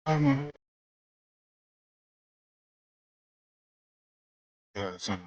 I'm son.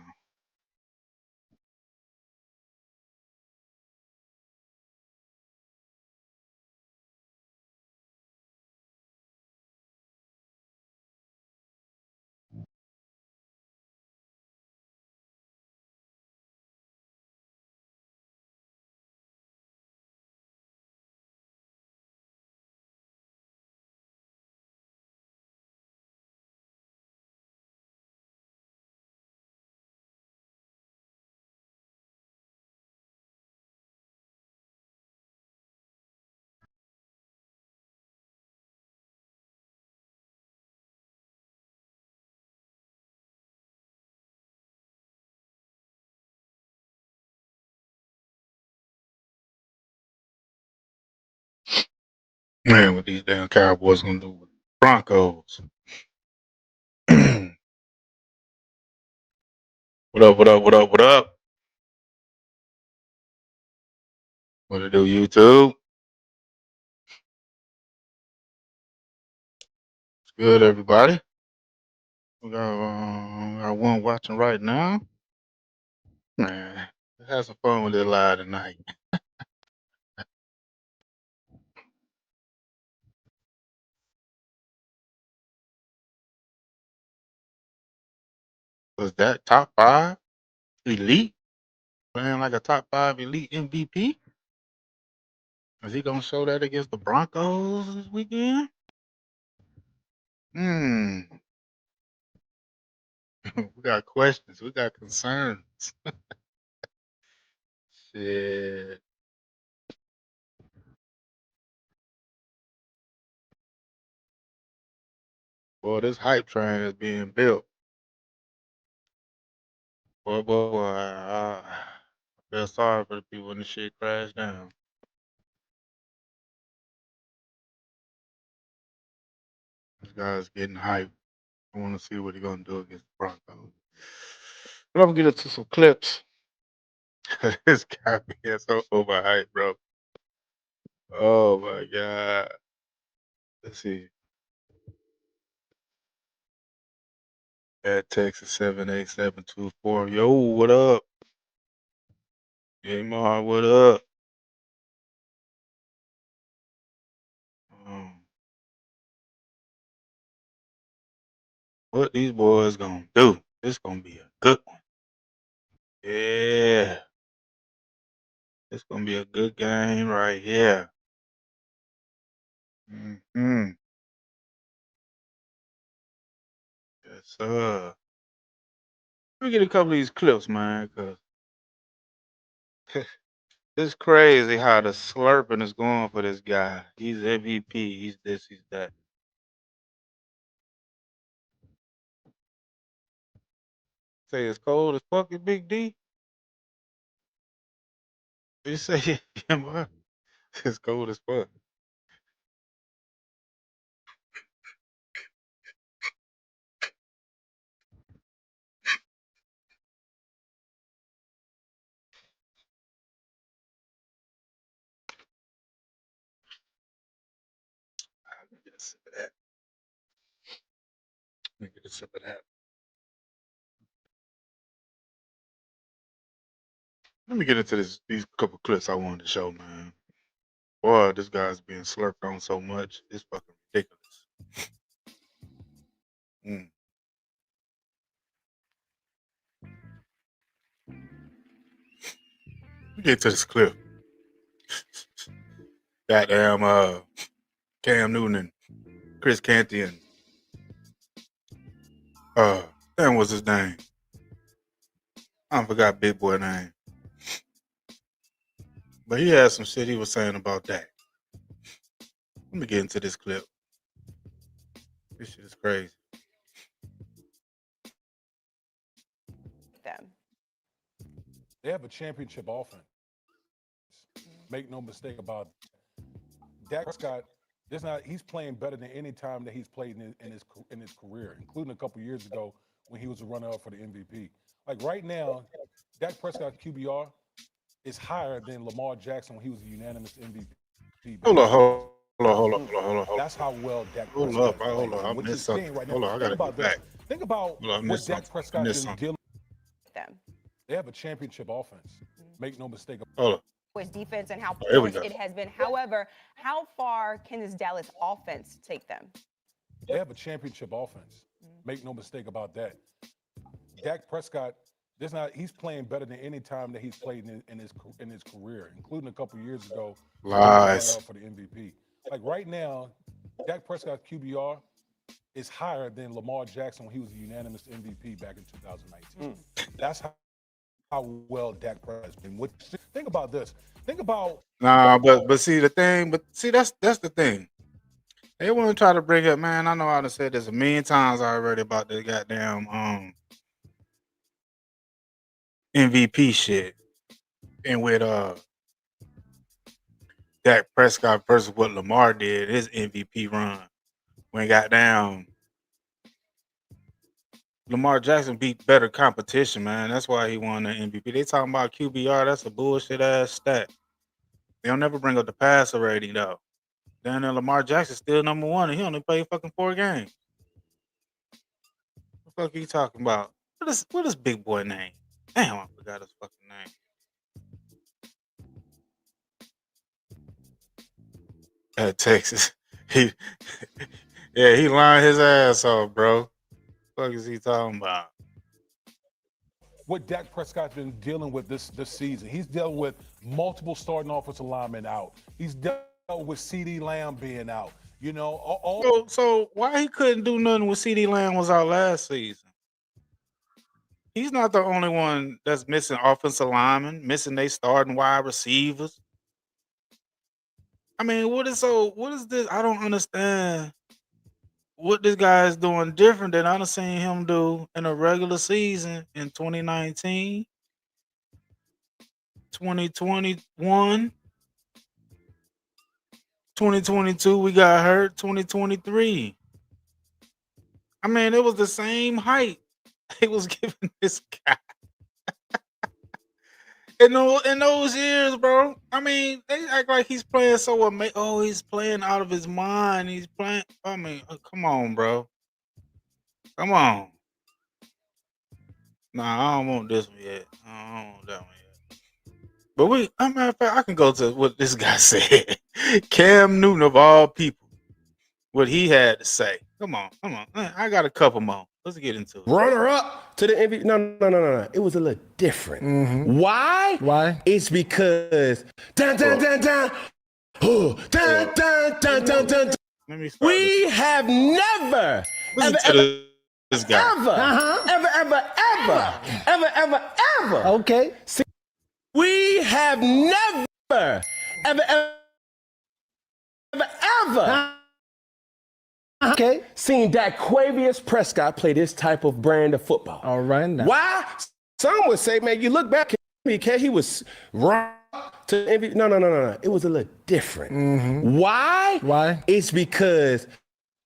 Man, what these damn Cowboys gonna do with Broncos? What up? What up? What up? What up? What it do, YouTube? It's good, everybody. We got one watching right now. Man, let's have some fun with it live tonight. Was that top five elite playing like a top five elite MVP? Is he gonna show that against the Broncos this weekend? Hmm. We got questions. We got concerns. Shit. Boy, this hype train is being built. Boy, I feel sorry for the people when the shit crashed down. This guy's getting hyped. I want to see what he's gonna do against the Broncos. But I'm gonna get into some clips. This guy being so overhyped, bro. Oh my god. Let's see. At Texas 78724. Yo, what up? Hey Mar, what up? Um, what these boys gonna do? This gonna be a good one. Yeah. It's gonna be a good game right here. Mm-hmm. Yes, sir. Let me get a couple of these clips, man, because it's crazy how the slurping is going for this guy. He's MVP. He's this. He's that. Say it's cold as fucking Big D. You say yeah, boy, it's cold as fuck. Let me get a sip of that. Let me get a sip of that. Let me get into these couple clips I wanted to show, man. Boy, this guy's being slurped on so much. It's fucking ridiculous. Mm. Let me get to this clip. Goddamn Cam Newton and Chris Canty and damn what's his name? I forgot big boy name. But he had some shit he was saying about that. Let me get into this clip. This shit is crazy. Them. They have a championship offense. Make no mistake about it. Dak Prescott, he's playing better than any time that he's played in his career, including a couple years ago when he was a runner up for the MVP. Like right now, Dak Prescott's QBR is higher than Lamar Jackson when he was a unanimous MVP. Hold Back on, in hold Hold That's on. how well Dak Hold Prescott up, is playing, I and what you're missed seeing something. right now. Hold on, I Think gotta go about this. back. Think about Hold on, I what missed Dak something. I Prescott's missed been something. dealing. Them. They have a championship offense. Make no mistake. Hold on. With defense and how Oh, here we porous go. it has been. However, how far can this Dallas offense take them? They have a championship offense. Make no mistake about that. Dak Prescott, there's not. He's playing better than any time that he's played in his career, including a couple years ago when he was the Lies. runner-up for the MVP. Like right now, Dak Prescott's QBR is higher than Lamar Jackson when he was a unanimous MVP back in 2019. That's how well Dak Prescott has been. Think about this. Think about Nah, but see the thing, but see that's the thing. They want to try to bring up, man. I know I done said this a million times already about the goddamn MVP shit. And with Dak Prescott versus what Lamar did, his MVP run. When goddamn Lamar Jackson beat better competition, man. That's why he won the MVP. They talking about QBR. That's a bullshit ass stat. They'll never bring up the passer rating though. Then Lamar Jackson still number one, and he only played fucking 4 games. What the fuck are you talking about? What is big boy name? Damn, I forgot his fucking name. At Texas, he yeah, he lying his ass off, bro. What is he talking about? what Dak Prescott's been dealing with this season. He's dealing with multiple starting offensive linemen out. He's dealt with CD Lamb being out. You know, all So why he couldn't do nothing with CD Lamb was out last season? He's not the only one that's missing offensive linemen, missing they starting wide receivers. I mean, what is this? I don't understand what this guy is doing different than I done seen him do in a regular season in 2019, 2021, 2022. We got hurt, 2023. I mean, it was the same height he was giving this guy in those years, bro. I mean, they act like he's playing so amazing. Oh, he's playing out of his mind. He's playing. I mean, come on, bro. Come on. Nah, I don't want this one yet. I don't want that one yet. But a matter of fact, I can go to what this guy said. Cam Newton of all people, what he had to say. Come on. I got a couple more. Let's get into it. Runner up to the MVP. No. It was a little different. Why? Why? It's because dun dun dun dun. Oh, dun dun dun dun dun. Let me start this. We have never, Listen ever, to ever, this guy. ever. Okay. We have never, ever, ever Okay. seen Daquavius Prescott play this type of brand of football. All right. Now. Why? Some would say, man, you look back, he was wrong to MVP. No. It was a little different. Why? Why? It's because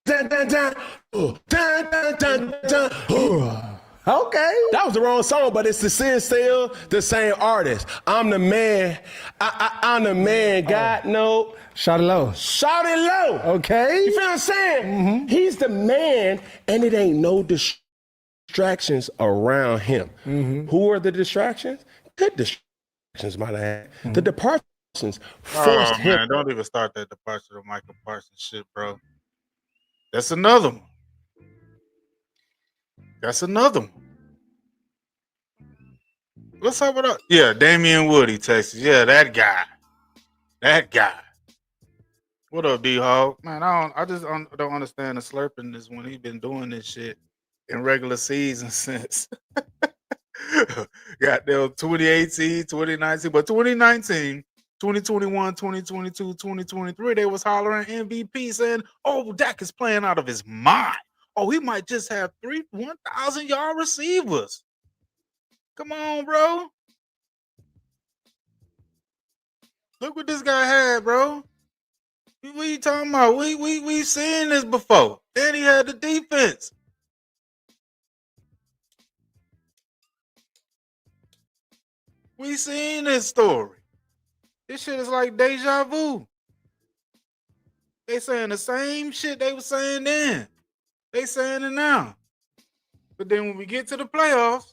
dun dun dun, dun dun dun dun. Okay. That was the wrong song, but it's still the same artist. I'm the man. I'm the man. God no. Shot it low. Shout it low. Okay. You feel what I'm saying? He's the man, and it ain't no distractions around him. Who are the distractions? Good distractions, might I add. The departures forced Oh him. man, don't even start that departure of Michael Parsons shit, bro. That's another one. That's another one. Let's talk about yeah, Damian Woody, Texas. Yeah, that guy. That guy. What up, D Hog? Man, I just don't understand the slurping this when he's been doing this shit in regular season since goddamn 2018, 2019. But 2019, 2021, 2022, 2023, they was hollering MVP saying, oh, Dak is playing out of his mind. Oh, he might just have 1,000 yard receivers. Come on, bro. Look what this guy had, bro. What you talking about? We seen this before. Then he had the defense. We seen this story. This shit is like deja vu. They saying the same shit they were saying then. They saying it now. But then when we get to the playoffs,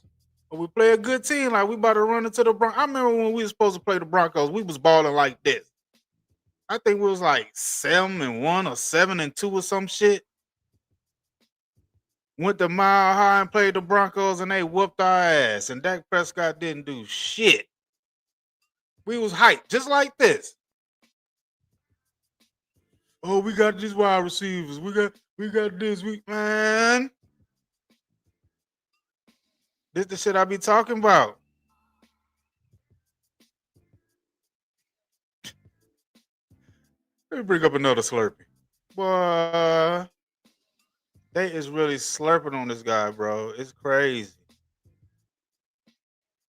or we play a good team, like we about to run into the Broncos. I remember when we were supposed to play the Broncos, we was balling like this. I think we was like 7-1 or 7-2 or some shit. Went to Mile High and played the Broncos, and they whooped our ass. And Dak Prescott didn't do shit. We was hyped just like this. Oh, we got these wide receivers. We got this. Man. This the shit I be talking about. Let me bring up another Slurpee. Boy, they is really slurping on this guy, bro. It's crazy.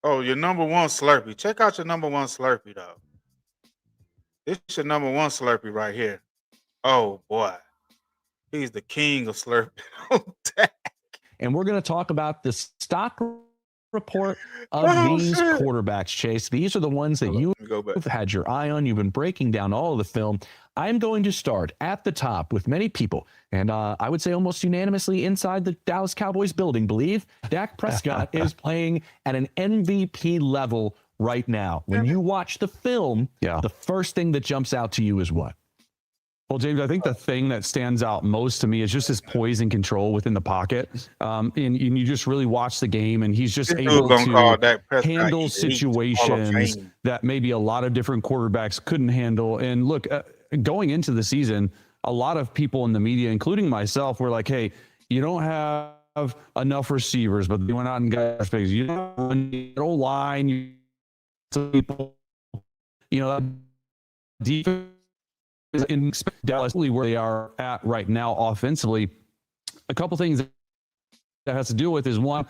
Oh, your number one Slurpee. Check out your number one Slurpee, though. This is your number one Slurpee right here. Oh, boy. He's the king of Slurpee. And we're going to talk about the stock report of these quarterbacks, Chase. These are the ones that you've had your eye on. You've been breaking down all of the film. I'm going to start at the top with many people, and I would say almost unanimously inside the Dallas Cowboys building, believe Dak Prescott is playing at an MVP level right now. When you watch the film, the first thing that jumps out to you is what? Well, James, I think the thing that stands out most to me is just his poise and control within the pocket. And you just really watch the game, and he's just able to handle situations that maybe a lot of different quarterbacks couldn't handle. And look, going into the season, a lot of people in the media, including myself, were like, hey, you don't have enough receivers, but they went out and got space. You don't have line, defense. In Dallas, where they are at right now offensively, a couple things that has to deal with is one,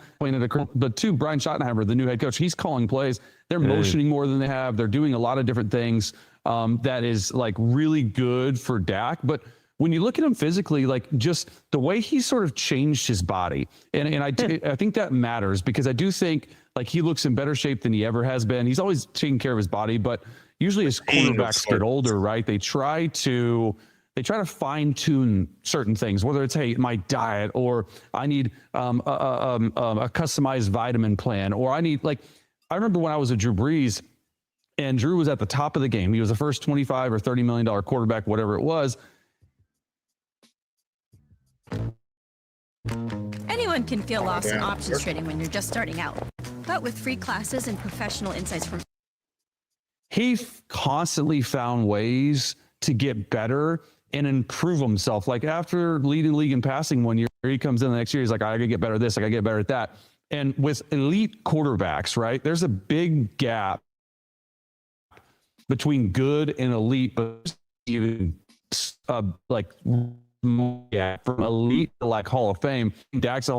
but two, Brian Schottenheimer, the new head coach, he's calling plays. They're motioning more than they have. They're doing a lot of different things that is like really good for Dak. But when you look at him physically, like just the way he sort of changed his body, and I think that matters because I do think like he looks in better shape than he ever has been. He's always taking care of his body, but usually as quarterbacks get older, right, they try to fine tune certain things, whether it's, hey, my diet, or I need a customized vitamin plan, or I need, like, I remember when I was at Drew Brees and Drew was at the top of the game. He was the first $25 or $30 million quarterback, whatever it was. Anyone can feel lost in options trading when you're just starting out. But with free classes and professional insights from he constantly found ways to get better and improve himself. Like after leading league in passing one year, he comes in the next year, he's like, I gotta get better at this, I gotta get better at that. And with elite quarterbacks, right, there's a big gap between good and elite, but even from elite to like Hall of Fame. Dak's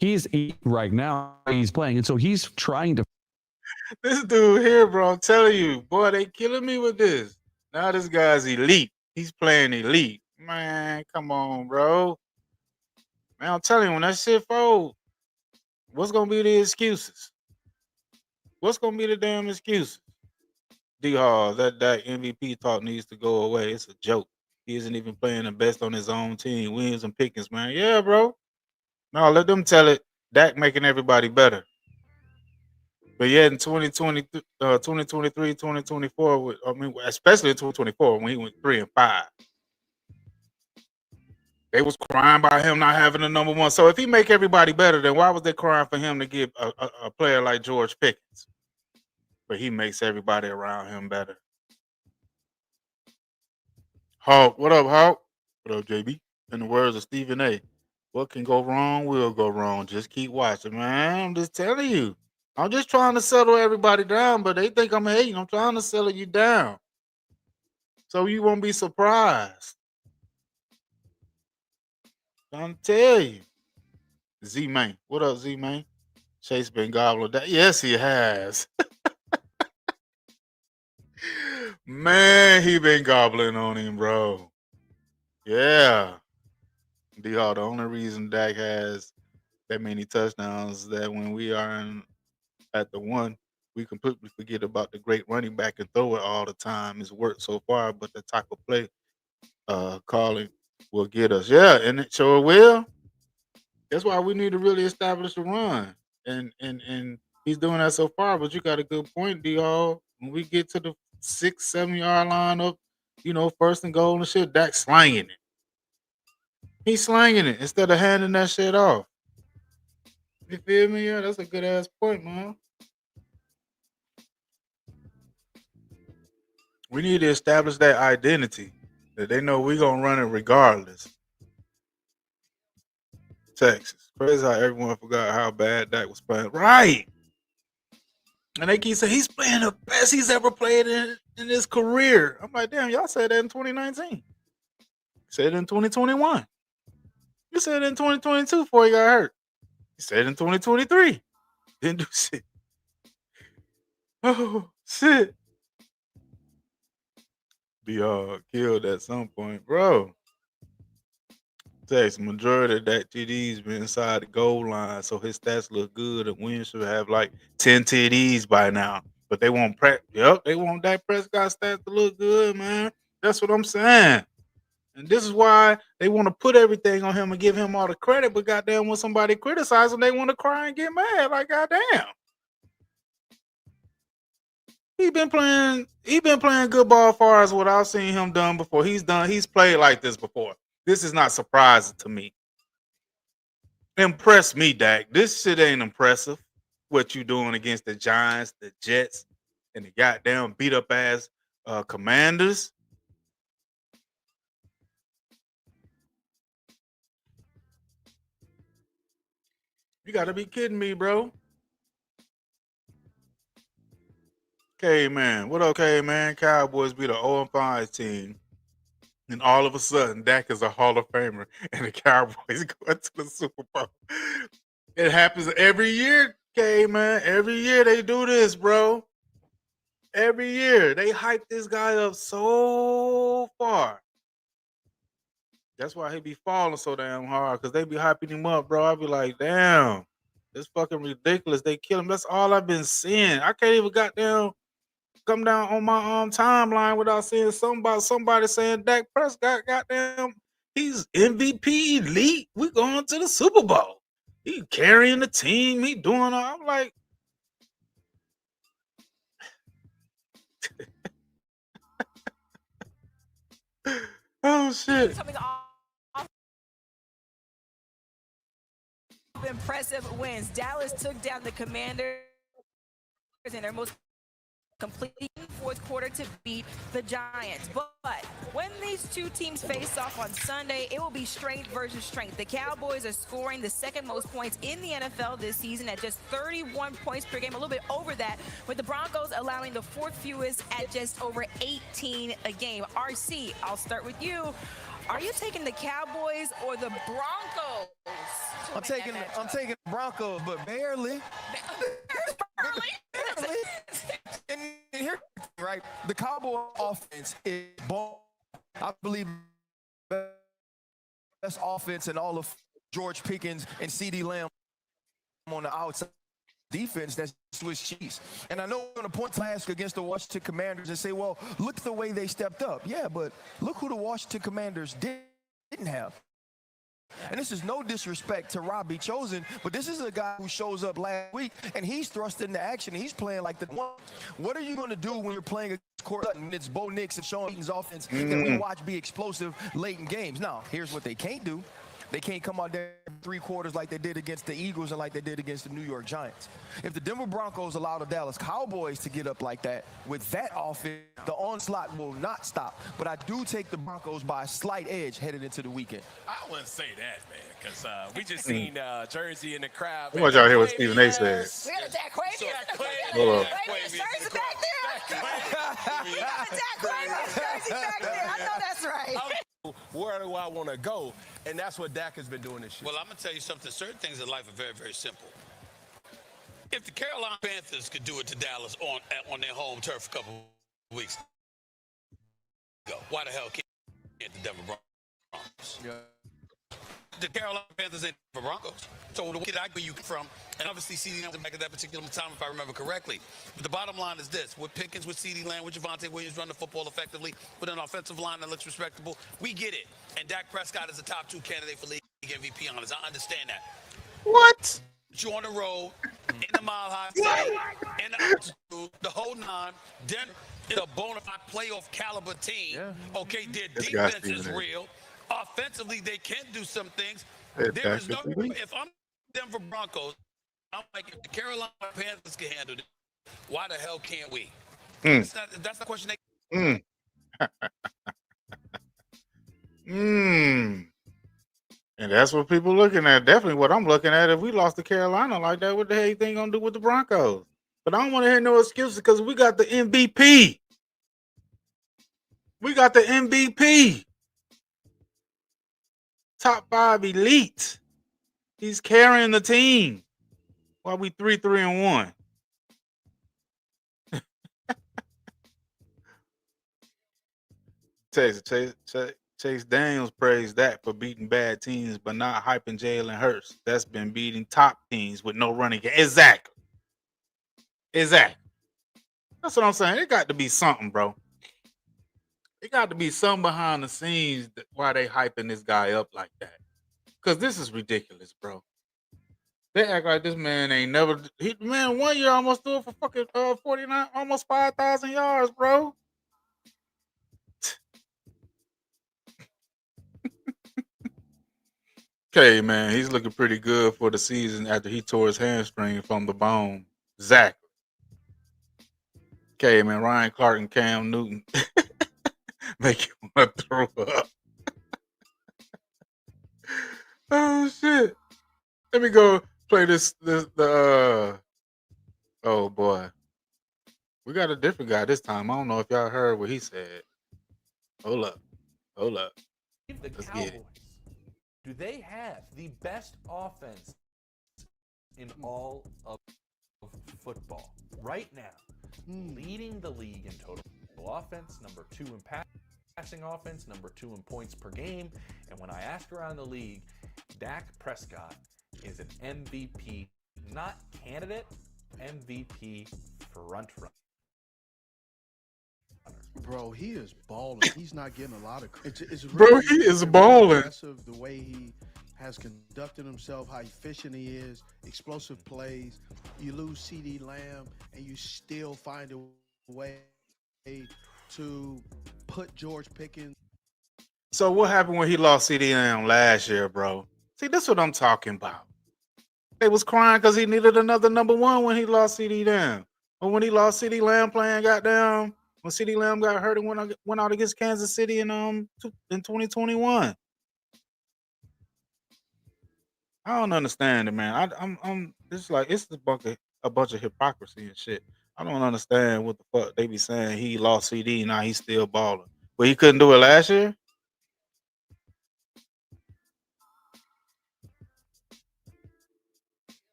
he's right now, he's playing, and so he's trying to. This dude here, bro, I'm telling you, boy, they killing me with this. Now this guy's elite. He's playing elite. Man, come on, bro. Man, I'm telling you, when that shit fold, what's going to be the excuses? What's going to be the damn excuses? D-Hall, that MVP talk needs to go away. It's a joke. He isn't even playing the best on his own team. Williams and Pickens, man. Yeah, bro. No, let them tell it. Dak making everybody better. But yeah, in 2023, 2024, I mean, especially in 2024, when he went 3-5, they was crying about him not having the number one. So if he make everybody better, then why was they crying for him to give a player like George Pickens? But he makes everybody around him better. Hawk, what up, Hawk? What up, JB? In the words of Stephen A., what can go wrong will go wrong. Just keep watching, man. I'm just telling you. I'm just trying to settle everybody down, but they think I'm hating. I'm trying to settle you down so you won't be surprised. I'm trying to tell you. Z-Man. What up, Z-Man? Chase been gobbling that. Yes, he has. Man, he been gobbling on him, bro. Yeah. D-Hall, the only reason Dak has that many touchdowns is that when we are at the one, we completely forget about the great running back and throw it all the time. It's worked so far, but the type of play calling will get us. Yeah, and it sure will. That's why we need to really establish a run. And he's doing that so far, but you got a good point, D-Hall. When we get to the 6, 7 yard line up, first and goal and shit, Dak's slanging it. He's slanging it instead of handing that shit off. You feel me? Yeah, that's a good ass point, man. We need to establish that identity that they know we gonna run it regardless. Texas. Crazy how everyone forgot how bad Dak was playing. Right. And they keep saying he's playing the best he's ever played in his career. I'm like, damn, y'all said that in 2019. You said it in 2021. You said it in 2022 before he got hurt. You said it in 2023. Didn't do shit. Oh, shit. Be killed at some point, bro. Texas, majority of that TDs been inside the goal line, so his stats look good. And Williams should have like 10 TDs by now. But they want they want Dak Prescott stats to look good, man. That's what I'm saying. And this is why they want to put everything on him and give him all the credit. But goddamn, when somebody criticizes him, they want to cry and get mad. Like goddamn, he been playing good ball as far as what I've seen him done before. He's played like this before. This is not surprising to me. Impress me, Dak. This shit ain't impressive. What you doing against the Giants, the Jets, and the goddamn beat up ass Commanders. You gotta be kidding me, bro. Okay, man. What okay, man? Cowboys beat an 0-5 team. And all of a sudden, Dak is a Hall of Famer, and the Cowboys going to the Super Bowl. It happens every year, okay, man. Every year they do this, bro. Every year they hype this guy up so far. That's why he be falling so damn hard, because they be hyping him up, bro. I be like, damn, it's fucking ridiculous. They kill him. That's all I've been seeing. I can't even come down on my timeline without seeing somebody saying Dak Prescott, goddamn, he's MVP elite. We going to the Super Bowl. He carrying the team. He doing all. I'm like, oh shit. Coming off impressive wins. Dallas took down the Commanders in their most complete fourth quarter to beat the Giants. But when these two teams face off on Sunday, it will be strength versus strength. The Cowboys are scoring the second most points in the NFL this season at just 31 points per game, a little bit over that, with the Broncos allowing the fourth fewest at just over 18 a game. RC, I'll start with you. Are you taking the Cowboys or the Broncos? I'm taking the Broncos, but barely. Barely. And here, right? The Cowboy offense is ball. I believe best offense in all of George Pickens and CeeDee Lamb on the outside. Defense, that's Swiss cheese. And I know we're going to point task against the Washington Commanders and say, well, look at the way they stepped up. Yeah, but look who the Washington Commanders didn't have. And this is no disrespect to Robbie Chosen, but this is a guy who shows up last week, and he's thrust into action. He's playing like the one. What are you going to do when you're playing against Court Sutton? It's Bo Nix and Sean Payton's offense that we watch be explosive late in games. Now, here's what they can't do. They can't come out there 3 quarters like they did against the Eagles and like they did against the New York Giants. If the Denver Broncos allow the Dallas Cowboys to get up like that, with that offense, the onslaught will not stop. But I do take the Broncos by a slight edge headed into the weekend. I wouldn't say that, man, because we just seen Jersey in the crowd. I want y'all to hear what Stephen A said. We got a Dak Quavius. Hold on. Jersey back there. We got a Dak Quavius jersey back there. I know that's right. Where do I want to go? And that's what Dak has been doing this year. Well, I'm going to tell you something. Certain things in life are very, very simple. If the Carolina Panthers could do it to Dallas on their home turf a couple of weeks ago, why the hell can't the Denver Broncos? Yeah. the Carolina Panthers and the Broncos. So the kid I where you from, and obviously CeeDee Lamb back at that particular time, if I remember correctly. But the bottom line is this: with Pickens, with CeeDee Lamb, with Javonte Williams run the football effectively, with an offensive line that looks respectable, we get it. And Dak Prescott is a top 2 candidate for league MVP honors. I understand that. What? You on the road, in the Mile High City, in the altitude, the whole nine. Denver is a bona fide playoff caliber team. Okay, their defense is real. Offensively, they can do some things. There is no. If I'm Denver Broncos, I'm like, if the Carolina Panthers can handle it, why the hell can't we? That's the question. And that's what people looking at. Definitely what I'm looking at. If we lost to Carolina like that, what the hell you think gonna do with the Broncos? But I don't want to hear no excuses because we got the MVP. We got the MVP. Top 5 elite. He's carrying the team. While we 3-1. Chase Daniels praised that for beating bad teams, but not hyping Jalen Hurts. That's been beating top teams with no running game. Exactly. That's what I'm saying. It got to be something, bro. It got to be something behind the scenes why they hyping this guy up like that. Because this is ridiculous, bro. They act like this man ain't never. Man, 1 year almost threw it for fucking 49, almost 5,000 yards, bro. Okay, man, he's looking pretty good for the season after he tore his hamstring from the bone. Exactly. Okay, man, Ryan Clark and Cam Newton make you want to throw up. Oh shit! Let me go play this. Oh boy, we got a different guy this time. I don't know if y'all heard what he said. Hold up. The Cowboys, do they have the best offense in all of football right now? Leading the league in total offense, number 2 in passing offense, number 2 in points per game. And when I ask around the league, Dak Prescott is an MVP, not candidate, MVP front runner. Bro, he is balling. He's not getting a lot of credit. It's really, bro, he is balling. Impressive the way he has conducted himself, how efficient he is, explosive plays. You lose CeeDee Lamb, and you still find a way to put George Pickens. So what happened when he lost CeeDee Lamb last year, bro? See, that's what I'm talking about. They was crying because he needed another number 1 when he lost CeeDee Lamb. But when he lost CeeDee Lamb playing goddamn, when CeeDee Lamb got hurt and went out against Kansas City in 2021. I don't understand it, man. I'm it's like it's a bunch of hypocrisy and shit. I don't understand what the fuck they be saying. He lost CD, now he's still balling. But he couldn't do it last year?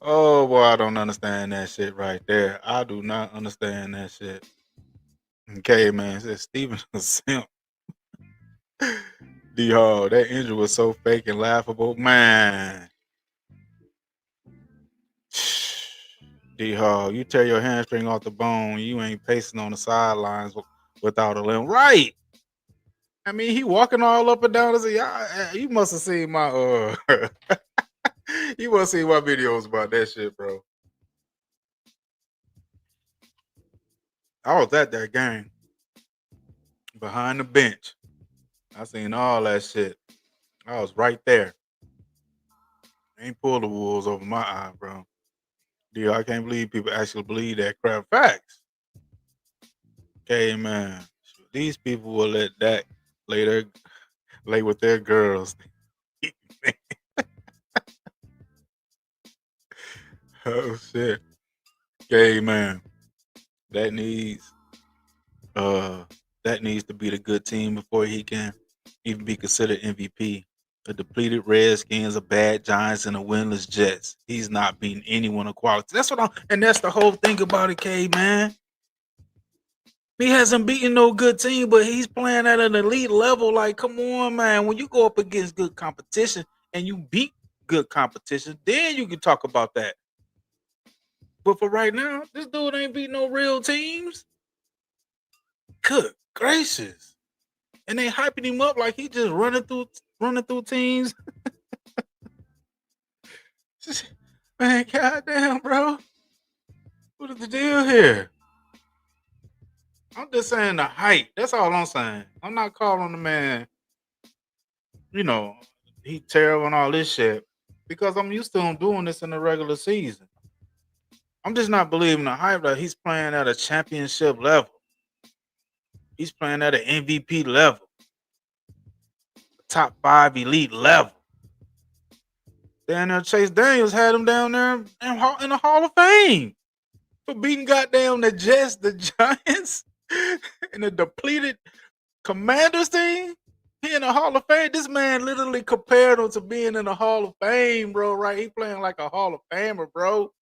Oh boy, I don't understand that shit right there. I do not understand that shit. Okay, man. Says Steven a simp. D Hall, that injury was so fake and laughable. Man. D Hall, you tear your hamstring off the bone, you ain't pacing on the sidelines without a limb. Right. I mean, he walking all up and down. You must have seen my you must have seen my videos about that shit, bro. I was at that game. Behind the bench. I seen all that shit. I was right there. Ain't pull the wolves over my eye, bro. Dude, I can't believe people actually believe that crap. Facts. Okay, man. These people will let that lay with their girls. Oh shit. Okay, man. That needs to be the good team before he can even be considered MVP. The depleted Redskins, a bad Giants, and a winless Jets. He's not beating anyone of quality. That's the whole thing about it, K, man. He hasn't beaten no good team, but he's playing at an elite level. Like, come on, man. When you go up against good competition and you beat good competition, then you can talk about that. But for right now, this dude ain't beat no real teams. Good gracious. And they hyping him up like he just running through teams. Man, goddamn, bro. What is the deal here? I'm just saying the hype. That's all I'm saying. I'm not calling the man, you know, he terrible and all this shit. Because I'm used to him doing this in the regular season. I'm just not believing the hype that he's playing at a championship level. He's playing at an MVP level, top 5 elite level. Down there, Chase Daniels had him down there in the Hall of Fame for beating goddamn the Jets, the Giants, and the depleted Commanders team. He in the Hall of Fame. This man literally compared him to being in the Hall of Fame, bro. Right? He playing like a Hall of Famer, bro.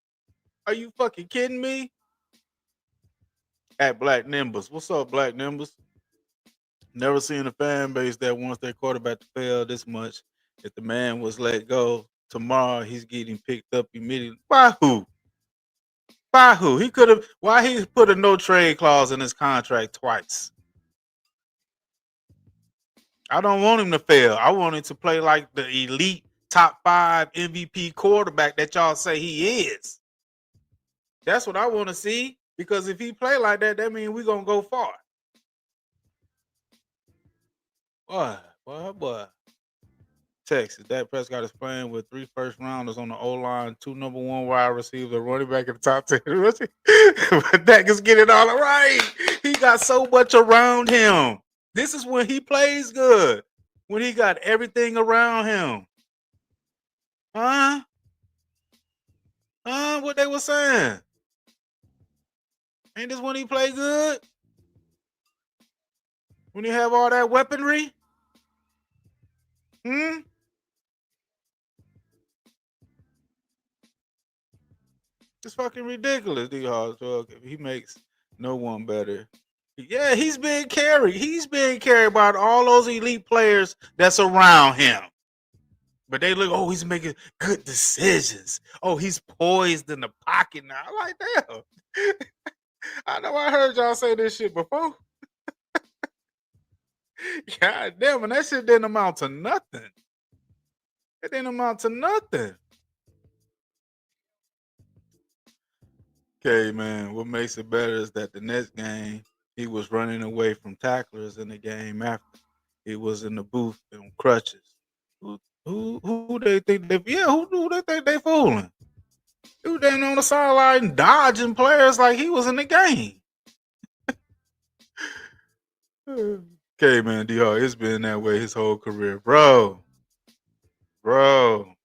Are you fucking kidding me? At Black Nimbus. What's up, Black Nimbus? Never seen a fan base that wants their quarterback to fail this much. If the man was let go tomorrow, he's getting picked up immediately. By who? By who? He could have. Why he put a no trade clause in his contract twice? I don't want him to fail. I want him to play like the elite top 5 MVP quarterback that y'all say he is. That's what I want to see. Because if he play like that, that means we're gonna go far. Boy. Texas. Dak Prescott is playing with 3 first rounders on the O line, 2 number 1 wide receivers, a running back in the top 10. But Dak is getting all right. He got so much around him. This is when he plays good. When he got everything around him. Huh? What they were saying? Ain't this when he play good? When he have all that weaponry? It's fucking ridiculous, D-Hawk. He makes no one better. Yeah, he's being carried. He's being carried by all those elite players that's around him. But they look, oh, he's making good decisions. Oh, he's poised in the pocket now. I'm like, damn. I know I heard y'all say this shit before. God damn, and that shit didn't amount to nothing. It didn't amount to nothing. Okay, man. What makes it better is that the next game, he was running away from tacklers in the game after. He was in the booth on crutches. Who they think who they think they fooling? He was down on the sideline dodging players like he was in the game. Okay, man, D-Hawk, it's been that way his whole career. Bro. Man,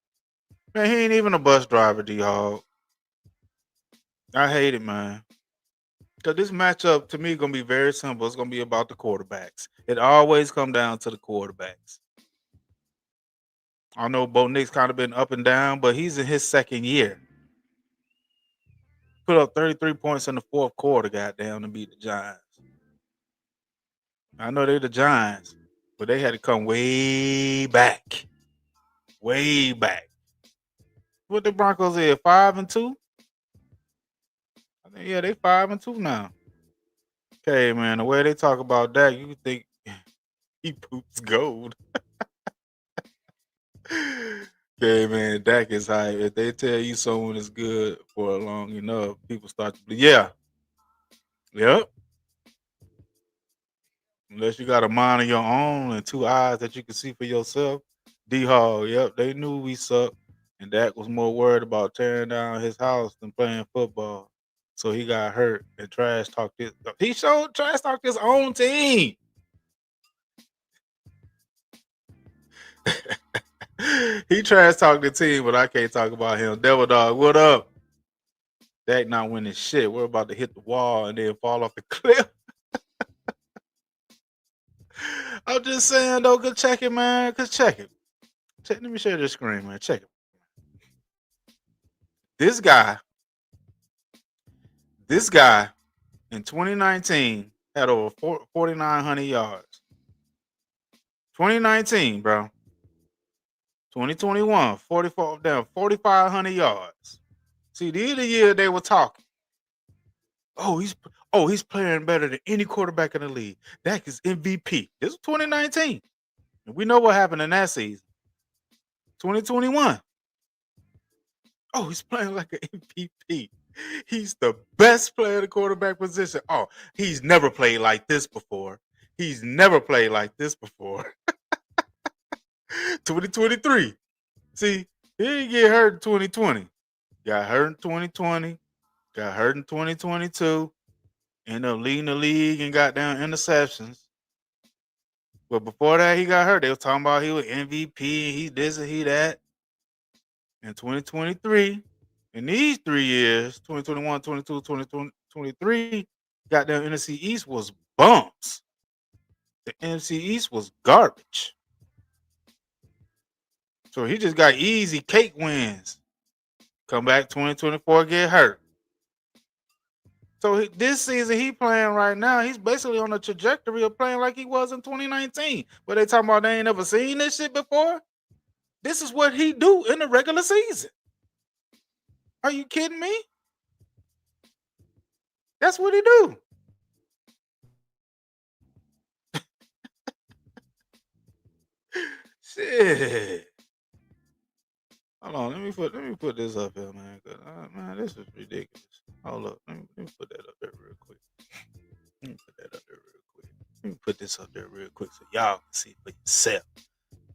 he ain't even a bus driver, D-Hawk. I hate it, man. Because this matchup, to me, going to be very simple. It's going to be about the quarterbacks. It always come down to the quarterbacks. I know Bo Nick's kind of been up and down, but he's in his second year. Put up 33 points in the fourth quarter, goddamn, to beat the Giants. I know they're the Giants, but they had to come way back. Way back. What the Broncos is, 5-2? I think, yeah, they 5-2 now. Okay, man, the way they talk about that, you think he poops gold. Okay, man, Dak is high. If they tell you someone is good for long enough, people start to believe. Yeah. Yep. Unless you got a mind of your own and 2 eyes that you can see for yourself. D-Hall, yep, they knew we sucked. And Dak was more worried about tearing down his house than playing football. So he got hurt and trash talked his. He showed trash talked his own team. He trash talked the team, but I can't talk about him. Devil Dog, what up? Dak not winning shit. We're about to hit the wall and then fall off the cliff. I'm just saying, though, go check it, man. Cause check it. Let me share this screen, man. Check it. This guy in 2019 Had over 4,900 yards. 2019, bro. 2021, 44 down 4,500 yards. See, these are the year they were talking. Oh, he's playing better than any quarterback in the league. Dak is MVP. This was 2019. And we know what happened in that season. 2021. Oh, he's playing like an MVP. He's the best player at the quarterback position. Oh, he's never played like this before. He's never played like this before. 2023. See, he didn't get hurt in 2020. Got hurt in 2020. Got hurt in 2022. Ended up leading the league and got down interceptions. But before that, he got hurt. They were talking about he was MVP, he this and he that. In 2023, in these 3 years, 2021, 22, 2023, goddamn NFC East was bumps. The NFC East was garbage. So he just got easy cake wins. Come back 2024, get hurt. So this season he playing right now, he's basically on a trajectory of playing like he was in 2019. But they talking about they ain't never seen this shit before. This is what he do in the regular season. Are you kidding me? That's what he do. Shit. Hold on, let me put this up here, man. Man, this is ridiculous. Hold up, let me put that up there real quick. Let me put that up there real quick. Let me put this up there real quick so y'all can see for yourself.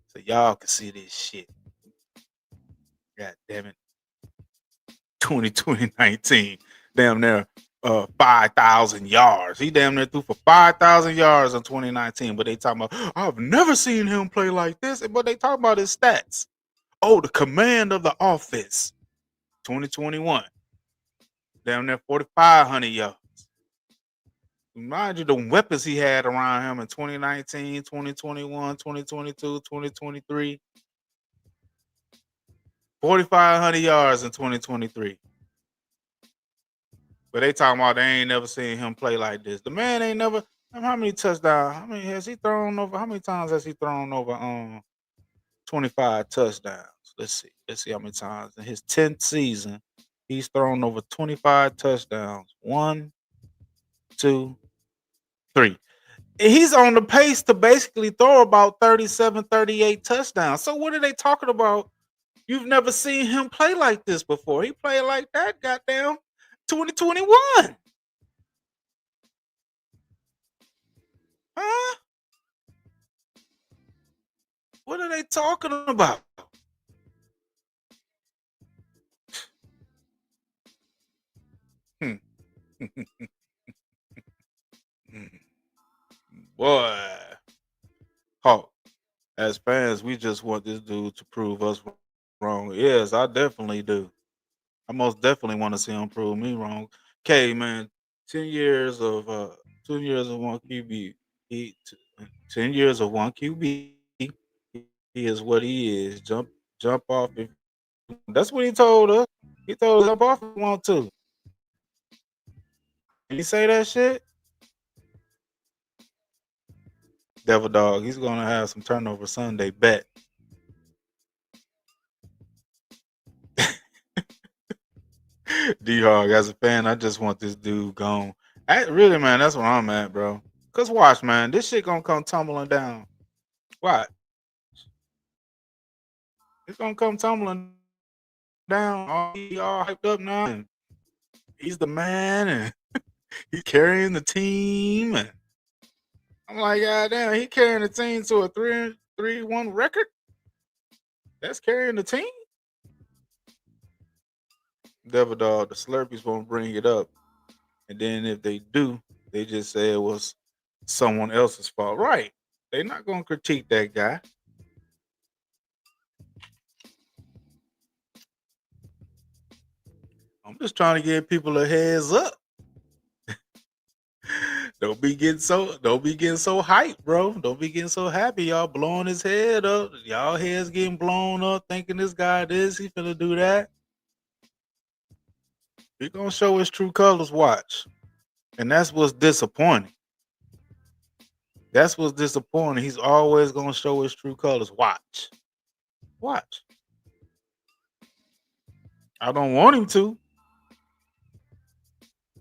So y'all can see this shit. God damn it. 2019. Damn near 5,000 yards. He damn near threw for 5,000 yards in 2019. But they talking about, I've never seen him play like this. But they talking about his stats. Oh, the command of the offense. 2021. Damn near 4,500 yards. Mind you, the weapons he had around him in 2019, 2021, 2022, 2023. 4,500 yards in 2023. But they talking about they ain't never seen him play like this. The man ain't never. How many touchdowns? How many has he thrown over? How many times has he thrown over 25 touchdowns? Let's see. Let's see how many times. In his 10th season, he's thrown over 25 touchdowns. 1, 2, 3. He's on the pace to basically throw about 37, 38 touchdowns. So what are they talking about? You've never seen him play like this before. He played like that, goddamn, 2021. Huh? What are they talking about? Boy. Hawk, as fans, we just want this dude to prove us wrong. Yes, I definitely do. I most definitely want to see him prove me wrong. Okay, man, 10 years of 10 years of one QB. 10 years of one QB. He is what he is. Jump off if that's what he told us. He told us jump off if you want to. Did he say that shit? Devil Dog, he's gonna have some turnover Sunday. Bet. D Hog, as a fan, I just want this dude gone. Really, man, that's where I'm at, bro. Cause watch, man, this shit gonna come tumbling down. Watch. It's gonna come tumbling down. He all hyped up now. And he's the man, and he's carrying the team. And I'm like, God damn, he carrying the team to a 3-1 record. That's carrying the team. Devil Dog, the Slurpees won't bring it up. And then if they do, they just say it was someone else's fault. Right. They're not going to critique that guy. I'm just trying to give people a heads up. Don't be getting so hyped, bro. Don't be getting so happy. Y'all blowing his head up. Y'all heads getting blown up, thinking this guy this, he finna do that. He gonna show his true colors. Watch, and that's what's disappointing. That's what's disappointing. He's always gonna show his true colors. Watch. Watch. I don't want him to,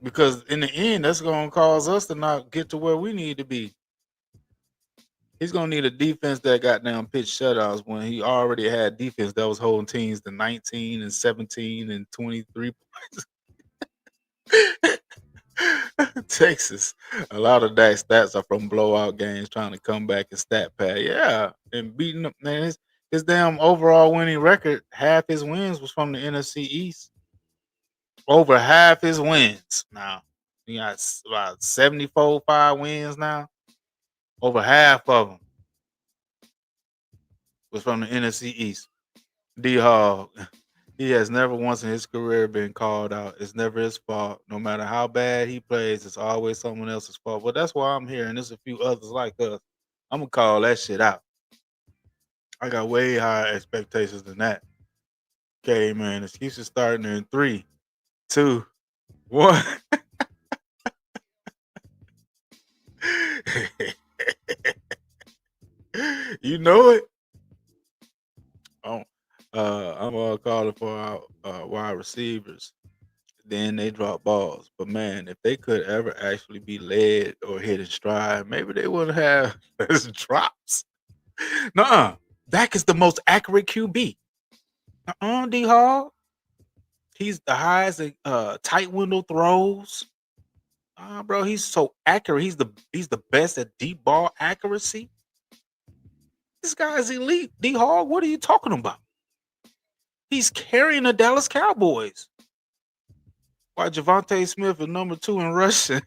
because in the end, that's gonna cause us to not get to where we need to be. He's gonna need a defense that got down pitch shutouts when he already had defense that was holding teams to 19 and 17 and 23 points. Texas, a lot of that stats are from blowout games, trying to come back and stat pad. Yeah, and beating up, man. His damn overall winning record, half his wins was from the NFC East. Over half his wins now. He got about 74 5 wins now. Over half of them was from the NFC East. D Hall, he has never once in his career been called out. It's never his fault. No matter how bad he plays, it's always someone else's fault. Well, that's why I'm here, and there's a few others like us. I'm gonna call that shit out. I got way higher expectations than that. Okay, man. Excuses starting in 3, 2, 1. You know it. Oh, I'm calling for our wide receivers. Then they drop balls. But man, if they could ever actually be led or hit in stride, maybe they wouldn't have less drops. Nuh-uh. Dak is the most accurate QB. D Hall. He's the highest in tight window throws. Bro, he's so accurate. He's the best at deep ball accuracy. This guy's elite. D Hall, what are you talking about? He's carrying the Dallas Cowboys. Why Javante Smith is number 2 in rushing?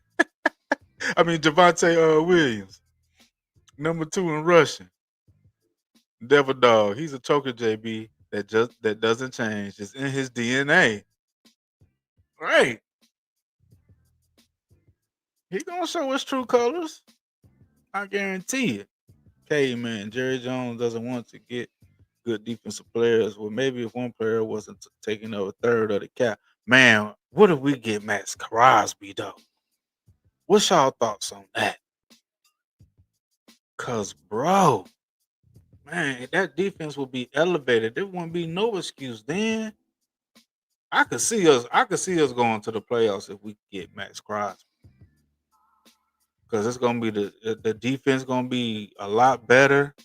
I mean Javante Williams, number 2 in rushing. Devil Dog, he's a choker, JB. That doesn't change. It's in his DNA. Right. He gonna show his true colors. I guarantee it. Okay, man. Jerry Jones doesn't want to get good defensive players. Well, maybe if one player wasn't taking up a third of the cap. Man, what if we get Max Crosby though? What's y'all thoughts on that? Cause bro, man, that defense will be elevated. There wouldn't be no excuse then. I could see us going to the playoffs if we get Max Crosby. Because it's gonna be the defense gonna be a lot better.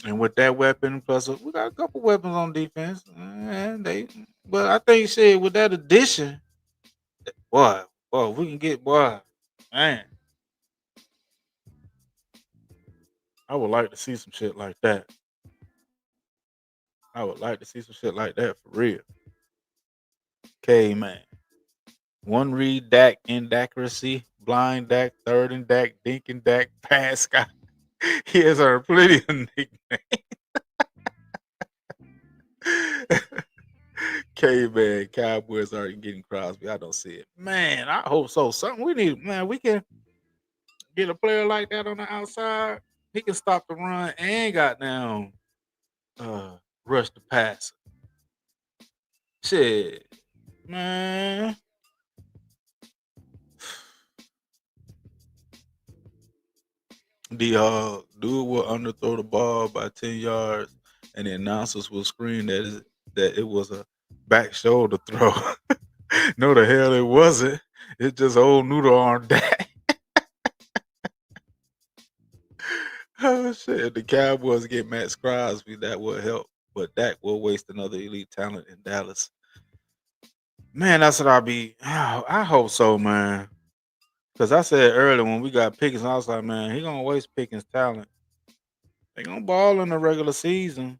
And with that weapon, plus we got a couple weapons on defense. But I think shit with that addition, boy, we can get man. I would like to see some shit like that. I would like to see some shit like that for real. Okay, man. One read Dak inaccuracy, blind Dak, third and Dak, dink and Dak, pass guy. He has earned plenty of nicknames. Okay, man. Cowboys are getting Crosby. I don't see it. Man, I hope so. Something we need, man. We can get a player like that on the outside. He can stop the run and got down rush the pass. Shit. Man. The dude will underthrow the ball by 10 yards, and the announcers will scream that it was a back shoulder throw. No, the hell it wasn't. It's just old noodle arm Dak. Oh shit! If the Cowboys get Max Crosby, that will help, but Dak will waste another elite talent in Dallas. Man, that's what I'll be. I hope so, man. Because I said earlier when we got Pickens, I was like, man, he gonna waste Pickens' talent. They gonna ball in the regular season.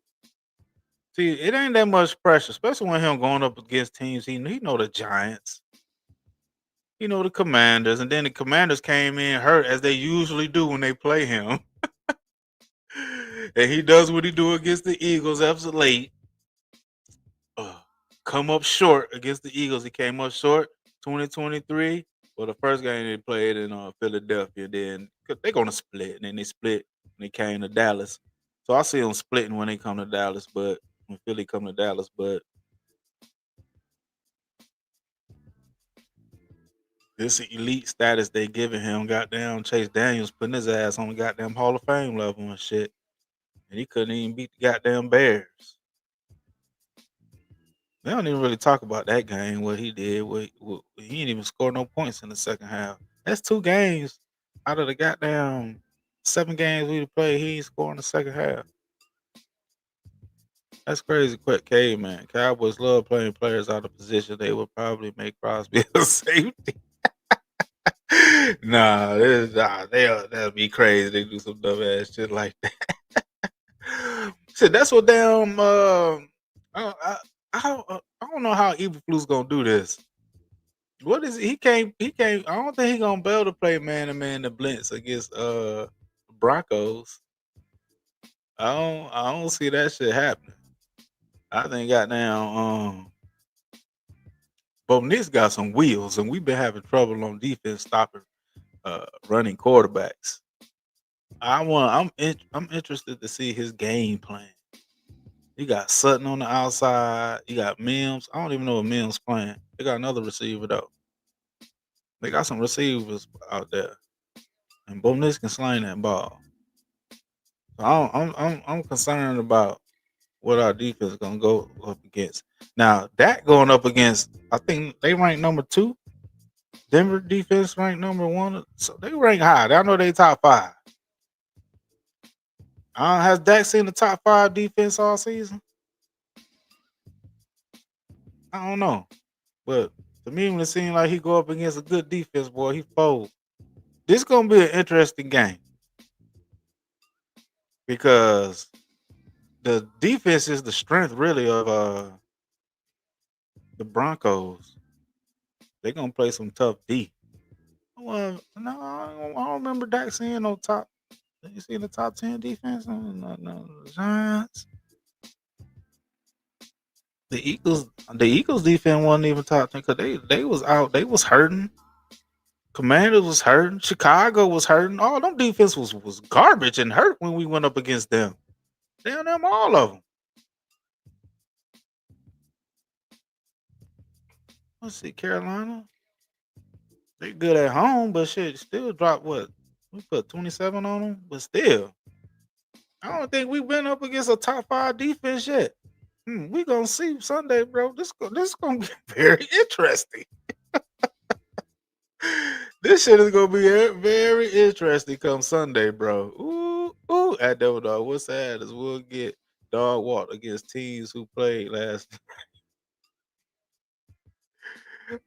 See, it ain't that much pressure, especially when him going up against teams. He know the Giants, he know the Commanders, and then the Commanders came in hurt as they usually do when they play him, and he does what he do against the Eagles after late. Come up short against the Eagles. He came up short 2023. Well, the first game they played in Philadelphia, then they're gonna split, and then they split when they came to Dallas. So I see them splitting when they come to Dallas, but when Philly come to Dallas, but this elite status they giving him, goddamn Chase Daniels putting his ass on the goddamn Hall of Fame level and shit. And he couldn't even beat the goddamn Bears. They don't even really talk about that game, what he did. He didn't even score no points in the second half. That's 2 games out of the goddamn 7 games we played. He ain't scoring the second half. That's crazy quick, man. Cowboys love playing players out of position. They would probably make Crosby a safety. That'd be crazy. They do some dumb ass shit like that. Shit, that's what damn. I don't know how Eberflus gonna do this. What is it? He can't. I don't think he gonna be able to play man to man the blitz against Broncos. I don't see that shit happening. I think goddamn Bo Nix got some wheels, and we've been having trouble on defense stopping running quarterbacks. I'm interested to see his game plan. You got Sutton on the outside. You got Mims. I don't even know what Mims playing. They got another receiver though. They got some receivers out there, and Bo Nix can sling that ball. So I'm concerned about what our defense is gonna go up against. Now that going up against, I think they rank number 2. Denver defense ranked number 1, so they rank high. I know they top 5. Has Dak seen the top 5 defense all season? I don't know, but to me, when it seemed like he go up against a good defense, boy, he fold. This gonna be an interesting game because the defense is the strength really of the Broncos. They're gonna play some tough D. Well, no, I don't remember Dak seeing no top. Did you see the top 10 defense? No, the Giants. The Eagles defense wasn't even top 10 because they was out. They was hurting. Commanders was hurting. Chicago was hurting. All them defense was garbage and hurt when we went up against them. Damn them, all of them. Let's see, Carolina. They good at home, but shit, still dropped what? We put 27 on them, but still. I don't think we've been up against a top 5 defense yet. We gonna see Sunday, bro. This gonna be very interesting. This shit is gonna be very interesting come Sunday, bro. Ooh, at Devil Dog. What's sad is we'll get dog walk against teams who played last.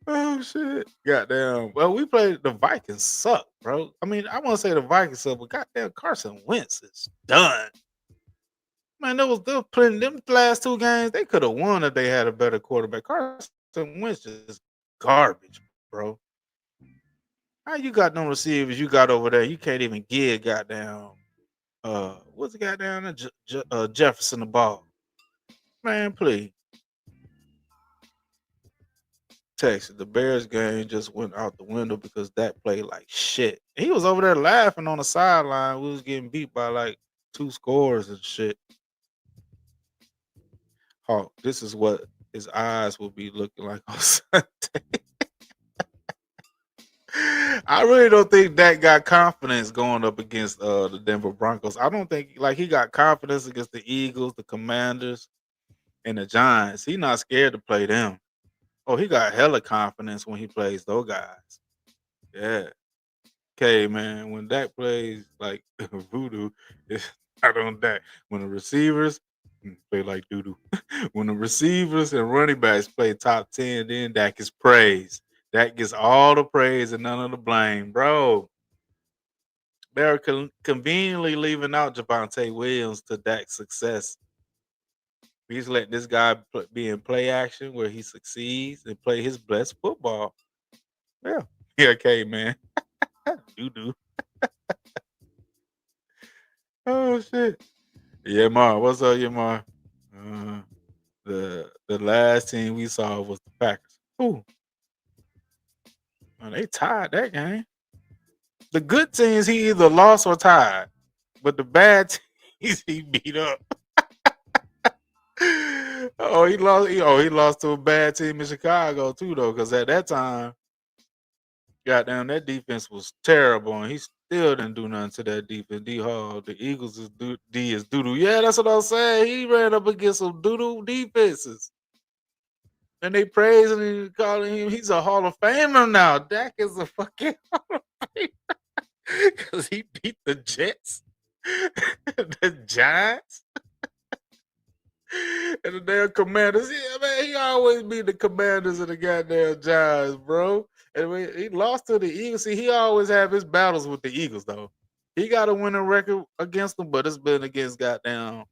Oh shit. Goddamn. Well, we played the Vikings suck, bro. I mean, I want to say the Vikings suck, but goddamn Carson Wentz is done. Man, they was playing them last 2 games. They could have won if they had a better quarterback. Carson Wentz is garbage, bro. How you got no receivers you got over there? You can't even give goddamn what's the goddamn Jefferson the ball. Man, please. Texas, the Bears game just went out the window because that played like shit. He was over there laughing on the sideline. We was getting beat by like 2 scores and shit. Oh, this is what his eyes will be looking like on Sunday. I really don't think Dak got confidence going up against the Denver Broncos. I don't think like he got confidence against the Eagles, the Commanders, and the Giants. He not scared to play them. Oh, he got hella confidence when he plays those guys. Yeah. Okay, man. When Dak plays like voodoo, it's not on Dak. When the receivers play like doo-doo. When the receivers and running backs play top 10, then Dak is praised. Dak gets all the praise and none of the blame, bro. They're conveniently leaving out Javonte Williams to Dak's success. He's letting this guy be in play action where he succeeds and play his best football. Yeah. Yeah, okay, man. Doo-doo. Oh, shit. Yamar, what's up, Yamar? The last team we saw was the Packers. Ooh. Man, they tied that game. The good teams he either lost or tied, but the bad teams he beat up. He lost to a bad team in Chicago too, though, because at that time Goddamn, that defense was terrible, and he still didn't do nothing to that defense. D Hall, the Eagles is D is doodoo. Yeah, that's what I'm saying. He ran up against some doodoo defenses, and they praising him, calling him. He's a Hall of Famer now. Dak is a fucking Hall of Famer because he beat the Jets, the Giants, and the damn Commanders. Yeah, man, he always beat the Commanders and the goddamn Giants, bro. And when he lost to the Eagles, see, he always have his battles with the Eagles, though. He got a winning record against them, but it's been against goddamn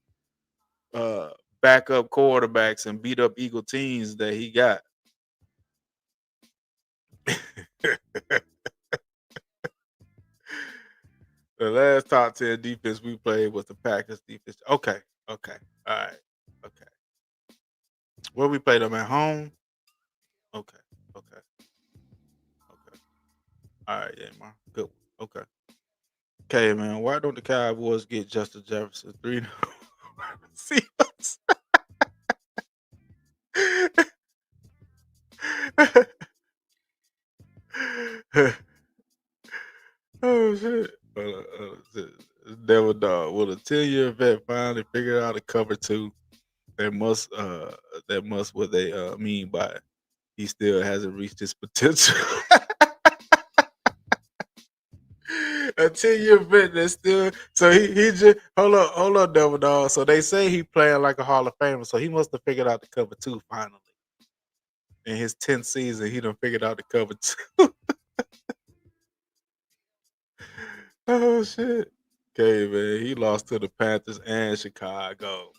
uh, backup quarterbacks and beat up Eagle teams that he got. The last top 10 defense we played was the Packers defense. Okay, okay, all right, okay. Where we played them at home? Okay, okay, okay. All right, yeah, man. Good. Okay. Okay, man. Why don't the Cowboys get Justin Jefferson 3 receivers? Oh shit. Devil dog. Will a 10-year vet finally figure out a cover two? That must what they mean by he still hasn't reached his potential. A 10-year vet that's still so he just hold on, Devil dog. So they say he playing like a Hall of Famer, so he must have figured out the cover two finally. In his 10th season, he done figured out the cover two. Oh shit. Okay, man. He lost to the Panthers and Chicago.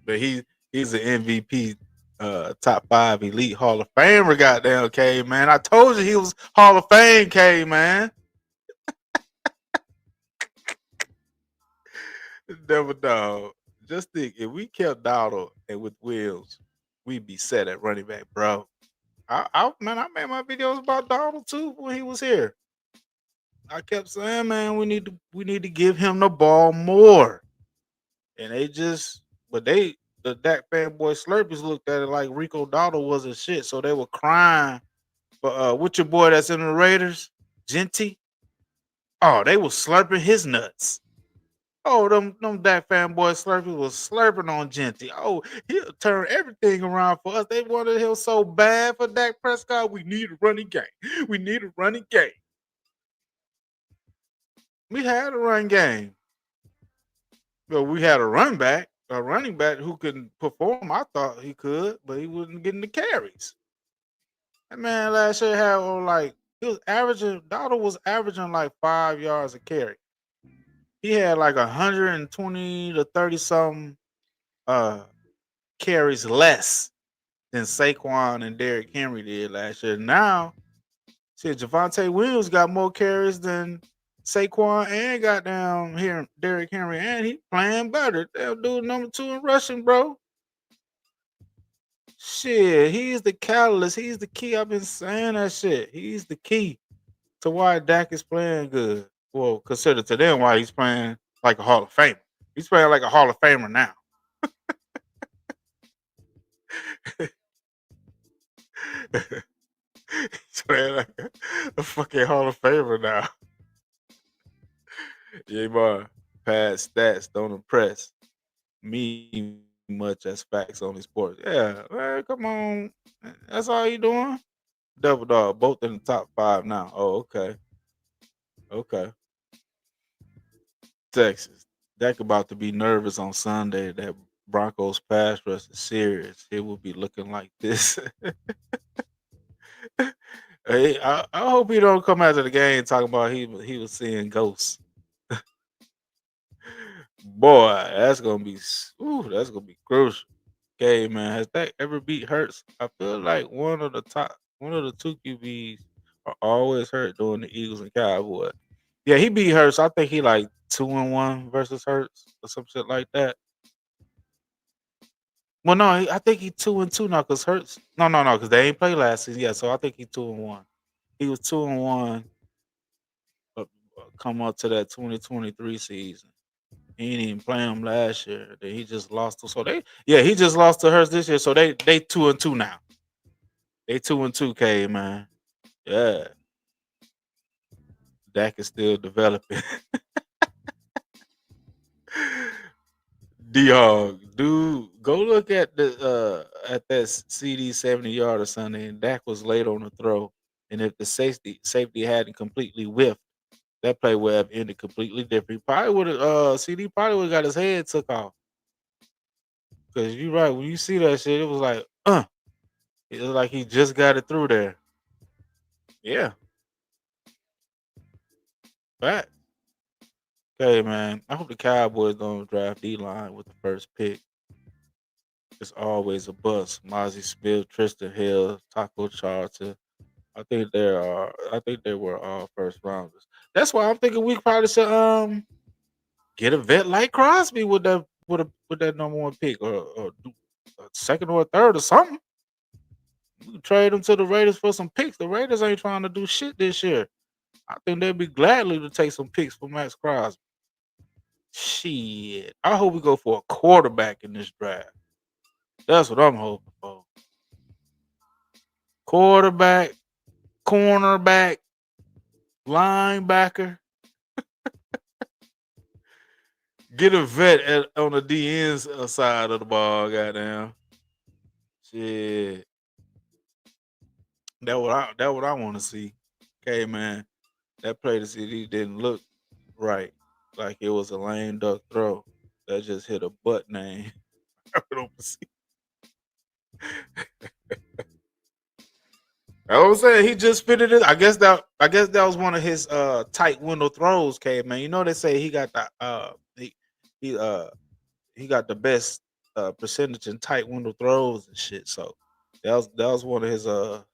But he's an MVP, top 5 elite Hall of Famer, goddamn K, man. I told you he was Hall of Fame, K, man. Never dog. Just think, if we kept Donald and with Wills, we'd be set at running back, bro. I made my videos about Donald too when he was here. I kept saying, man, we need to give him the ball more. And the Dak fanboy Slurpees looked at it like Rico Dowdle wasn't shit, so they were crying. But with your boy that's in the Raiders, Genty, oh, they was slurping his nuts. Oh, them Dak fanboy Slurpees was slurping on Genty. Oh, he'll turn everything around for us. They wanted him so bad for Dak Prescott. We need a running game. We need a running game. We had a run game. But we had a running back who could perform. I thought he could, but he wasn't getting the carries. That man last year had Donald was averaging like 5 yards a carry. He had like 120 to 30 something carries less than Saquon and Derrick Henry did last year. Now, see, Javonte Williams got more carries than Saquon and got down here Derrick Henry, and he playing better. That dude number 2 in rushing, bro. Shit, he's the catalyst. He's the key. I've been saying that shit. He's the key to why Dak is playing good. Well, consider to them why he's playing like a Hall of Famer. He's playing like a Hall of Famer now. He's playing like a fucking Hall of Famer now. Yeah, boy. Past stats don't impress me much as facts on the sports. Yeah, man, come on. That's all you doing? Double dog, both in the top 5 now. Oh, okay. Okay. Texas. Dak about to be nervous on Sunday. That Broncos pass rush is serious. It will be looking like this. Hey, I hope he don't come after the game talking about he was seeing ghosts. Boy, that's gonna be crucial. Okay, man. Has that ever beat Hurts? I feel like one of the two QBs are always hurt doing the Eagles and Cowboys. Yeah, he beat Hurts. I think he like 2-1 versus Hurts or some shit like that. Well, no, I think he 2-2 now because Hurts. No, because they ain't play last season. Yeah, so I think he 2-1. He was 2-1. Come up to that 2023 season. He didn't even play him last year. Then he just lost to he just lost to Hurts this year. So they 2-2 now. They 2-2, K, man. Yeah, Dak is still developing. D-Hog, dude, go look at the at that CD 70 yard or Sunday, and Dak was late on the throw. And if the safety hadn't completely whiffed, that play would have ended completely different. He probably would have CD probably would have got his head took off. Cause you're right, when you see that shit, it was like, it was like he just got it through there. Yeah, fact. Okay, man. I hope the Cowboys don't draft D-line with the first pick. It's always a bust. Mozzie Smith, Tristan Hill, Taco Charlton. I think they were all first rounders. That's why I'm thinking we probably should get a vet like Crosby with that number one pick, or do a second or a third or something. We could trade them to the Raiders for some picks. The Raiders ain't trying to do shit this year. I think they'd be gladly to take some picks for Max Crosby. Shit. I hope we go for a quarterback in this draft. That's what I'm hoping for. Quarterback, cornerback, linebacker. Get a vet on the DN's side of the ball, goddamn. Shit. That what I want to see. Okay, man. That play to CD didn't look right. Like it was a lame duck throw. That just hit a butt name. I was saying he just fitted it. I guess that was one of his tight window throws, K man. You know they say he got the he he got the best percentage in tight window throws and shit. So that was one of his that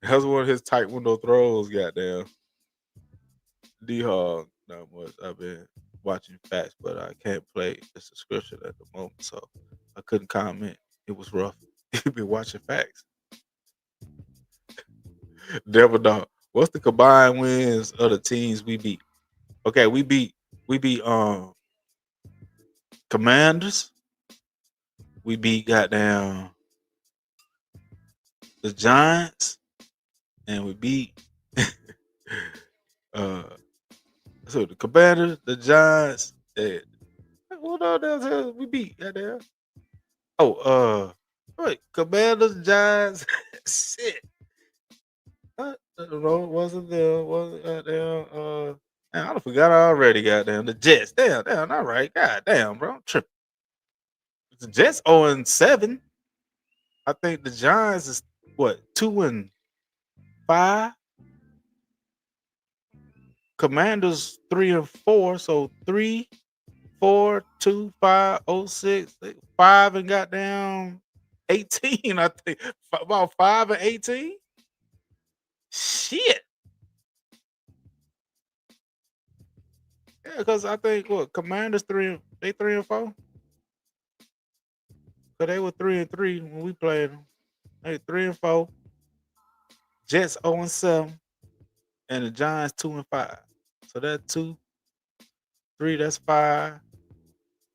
was one of his tight window throws, goddamn. D Hog, not much. I've been watching facts, but I can't play the subscription at the moment, so I couldn't comment. It was rough. You been watching facts. Devil Dog. What's the combined wins of the teams we beat? Okay, we beat Commanders. We beat goddamn the Giants, and we beat uh so the Commanders, the Giants, and what other we beat goddamn? Oh, wait, Commanders, Giants, shit. I don't know. Wasn't there? Was goddamn? Man, I forgot already. Goddamn, the Jets. Damn, all right. Goddamn, bro, I'm tripping. The Jets 0-7. I think the Giants is what 2-5. Commanders 3-4. So 3, 4, 2, 5, 0, 6, 5, and goddamn 18. I think about 5 and 18. Shit. Yeah, because I think what Commanders 3-4. So they were 3-3 when we played them. They 3-4. Jets 0-7, and the Giants 2-5. So that's 2, 3. That's 5,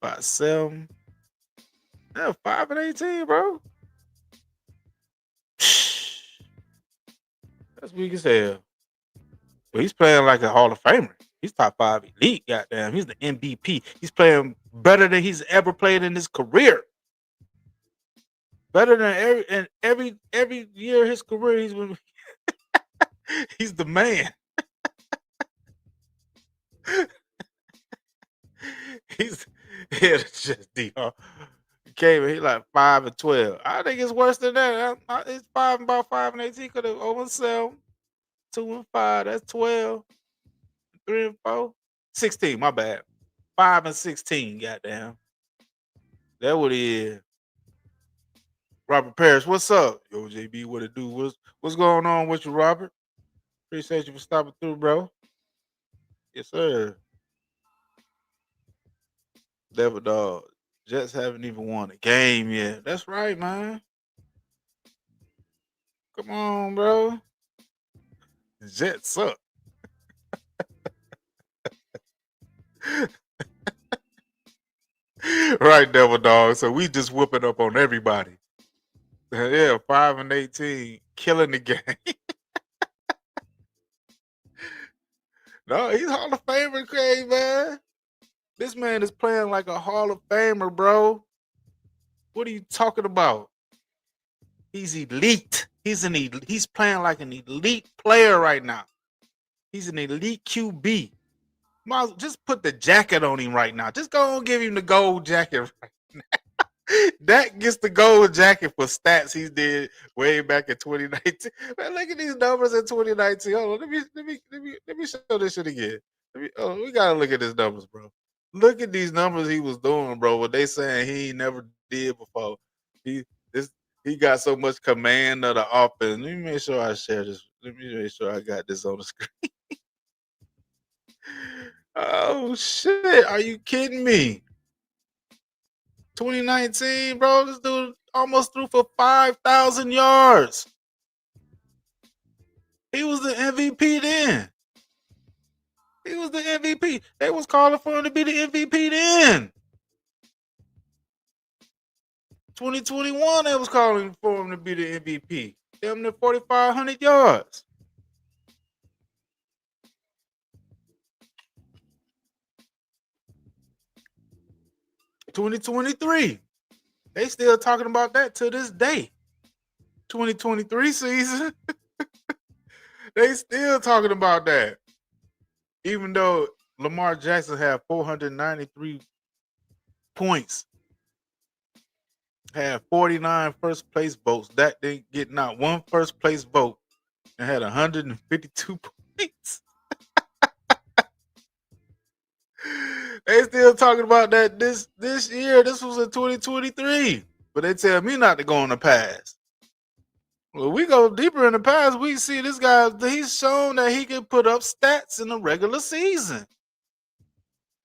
5, 7. Yeah, 5 and 18, bro. That's weak as hell. But he's playing like a Hall of Famer. He's top 5 elite. Goddamn, he's the MVP. He's playing better than he's ever played in his career. Better than every year of his career. He's been he's the man. He's it's just DR. Came he like 5-12. I think it's worse than that. It's about 5 and 18. Could have 0-7, 2-5. That's 12. 3-4. 16. My bad. 5 and 16. Goddamn. That what he is. Robert Parrish, what's up? Yo, JB, what it do? What's going on with you, Robert? Appreciate you for stopping through, bro. Yes, sir. Devil Dog. Jets haven't even won a game yet. That's right, man. Come on, bro. Jets suck. Right, Devil Dog. So we just whooping up on everybody. Yeah, 5 and 18. killing the game. No, he's Hall of Famer, Craig, man. This man is playing like a Hall of Famer, bro. What are you talking about? He's elite. He's playing like an elite player right now. He's an elite QB. Just put the jacket on him right now. Just go and give him the gold jacket right now. Dak gets the gold jacket for stats he did way back in 2019. Man, look at these numbers in 2019. Hold on, let me show this shit again. We gotta look at these numbers, bro. Look at these numbers he was doing, bro. What they saying he never did before. He this he got so much command of the offense. Let me make sure I share this. Let me make sure I got this on the screen. Oh shit! Are you kidding me? 2019, bro. This dude almost threw for 5,000 yards. He was the MVP then. He was the MVP. They was calling for him to be the MVP then. 2021, they was calling for him to be the MVP. Damn near 4,500 yards. $2023. They still talking about that to this day. 2023 season. They still talking about that. Even though Lamar Jackson had 493 points, had 49 first place votes. That didn't get not one first place vote and had 152 points. They still talking about that this year. This was in 2023. But they tell me not to go on the pass. Well, we go deeper in the past. We see this guy, he's shown that he can put up stats in the regular season.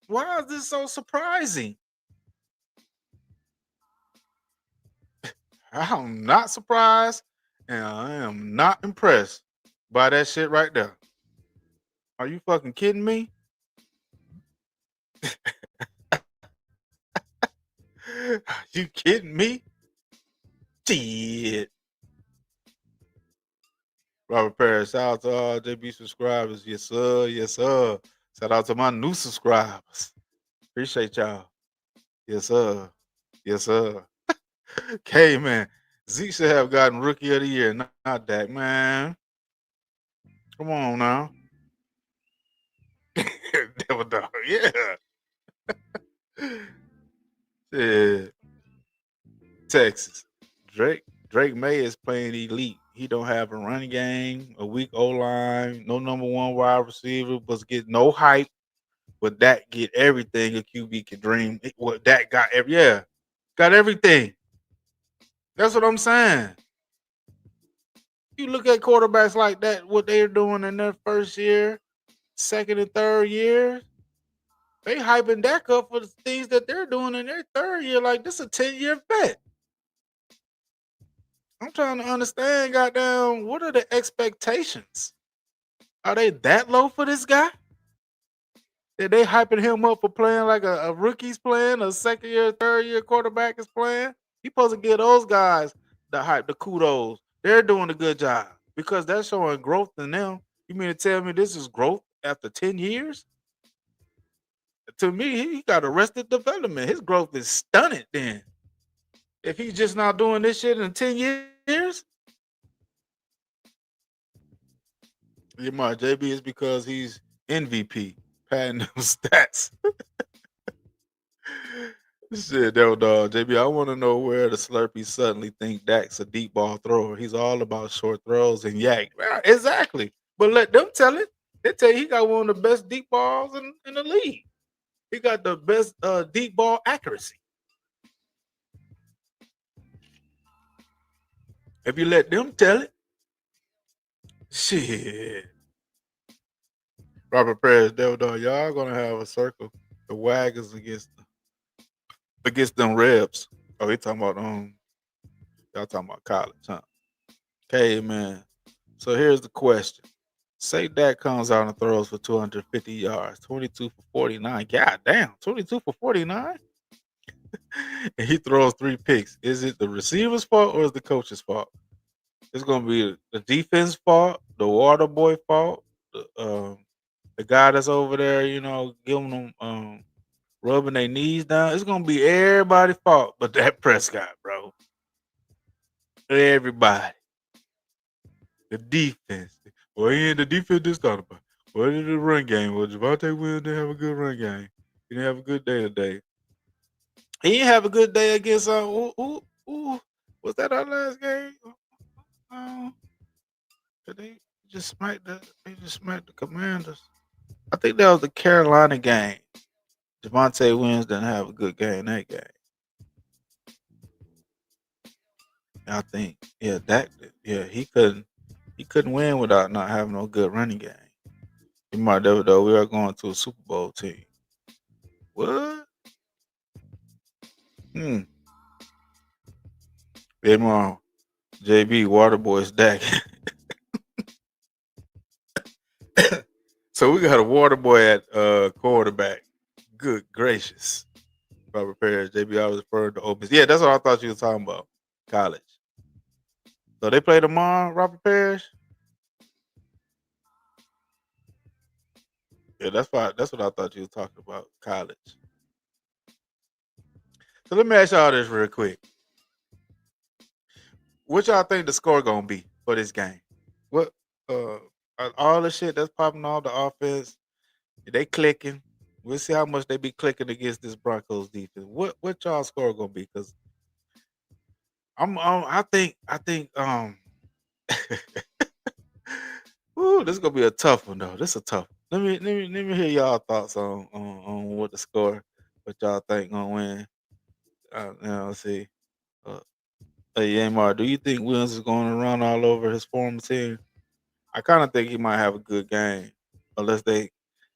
Why is this so surprising? I'm not surprised, and I am not impressed by that shit right there. Are you fucking kidding me? Are you kidding me? Shit. Robert Perez, shout out to all JB subscribers. Yes, sir. Yes, sir. Shout out to my new subscribers. Appreciate y'all. Yes, sir. Yes, sir. Okay, man. Zeke should have gotten Rookie of the Year, not Dak, man. Come on now. Devil dog, yeah. Yeah. Texas. Drake May is playing elite. He don't have a running game, a weak O-line, no number one wide receiver, but get no hype. But that get everything a QB can dream. What that got got everything. That's what I'm saying. You look at quarterbacks like that, what they're doing in their first year, second and third year. They hyping Dak up for the things that they're doing in their third year. Like this is a 10-year vet. I'm trying to understand, goddamn, what are the expectations? Are they that low for this guy? Are they hyping him up for playing like a rookie's playing, a second year, third year quarterback is playing? He supposed to give those guys the hype, the kudos. They're doing a good job because they're showing growth in them. You mean to tell me this is growth after 10 years? To me, he got arrested development. His growth is stunted then. If he's just not doing this shit in 10 years, yeah, my JB is because he's MVP, padding them stats. Shit, that dog. JB, I want to know where the Slurpees suddenly think Dak's a deep ball thrower. He's all about short throws and yak. Yeah, exactly. But let them tell it. They tell you he got one of the best deep balls in the league. He got the best deep ball accuracy. If you let them tell it, shit. Robert Perez, Devil Dog, y'all gonna have a circle, the wagons against them Rebs. Oh, he talking about y'all talking about college, huh? Okay, man. So here's the question. Say Dak comes out and throws for 250 yards, 22 for 49. God damn, 22 for 49? And he throws 3 picks. Is it the receiver's fault or is the coach's fault? It's gonna be the defense fault, the water boy fault, the guy that's over there, giving them rubbing their knees down. It's gonna be everybody's fault, but that Prescott, bro. Everybody. The defense. Well, he ain't the defense this time about. Well, in the run game. Well, Javante Williams didn't have a good run game. He didn't have a good day today. He didn't have a good day against was that our last game? Uh, they just smacked the Commanders. I think that was the Carolina game. Javante Williams didn't have a good game that game. I think, yeah, he couldn't win without not having no good running game. He might never though. We are going to a Super Bowl team. What? Hmm. Then JB Waterboy's Dak. So we got a Waterboy at quarterback. Good gracious. Robert Parrish, JB always referred to Opens. Yeah, that's what I thought you were talking about. College. So they play tomorrow, Robert Parrish? Yeah, that's what I thought you were talking about. College. So let me ask y'all this real quick. What y'all think the score gonna be for this game? What uh all the shit that's popping off the offense, they clicking. We'll see how much they be clicking against this Broncos defense. What y'all score gonna be? Because I think ooh, this is gonna be a tough one though. This is a tough. Let me hear y'all thoughts on what the score, what y'all think gonna win. Let's see. Uh, hey, Amar, do you think Williams is going to run all over his former team? I kind of think he might have a good game, unless they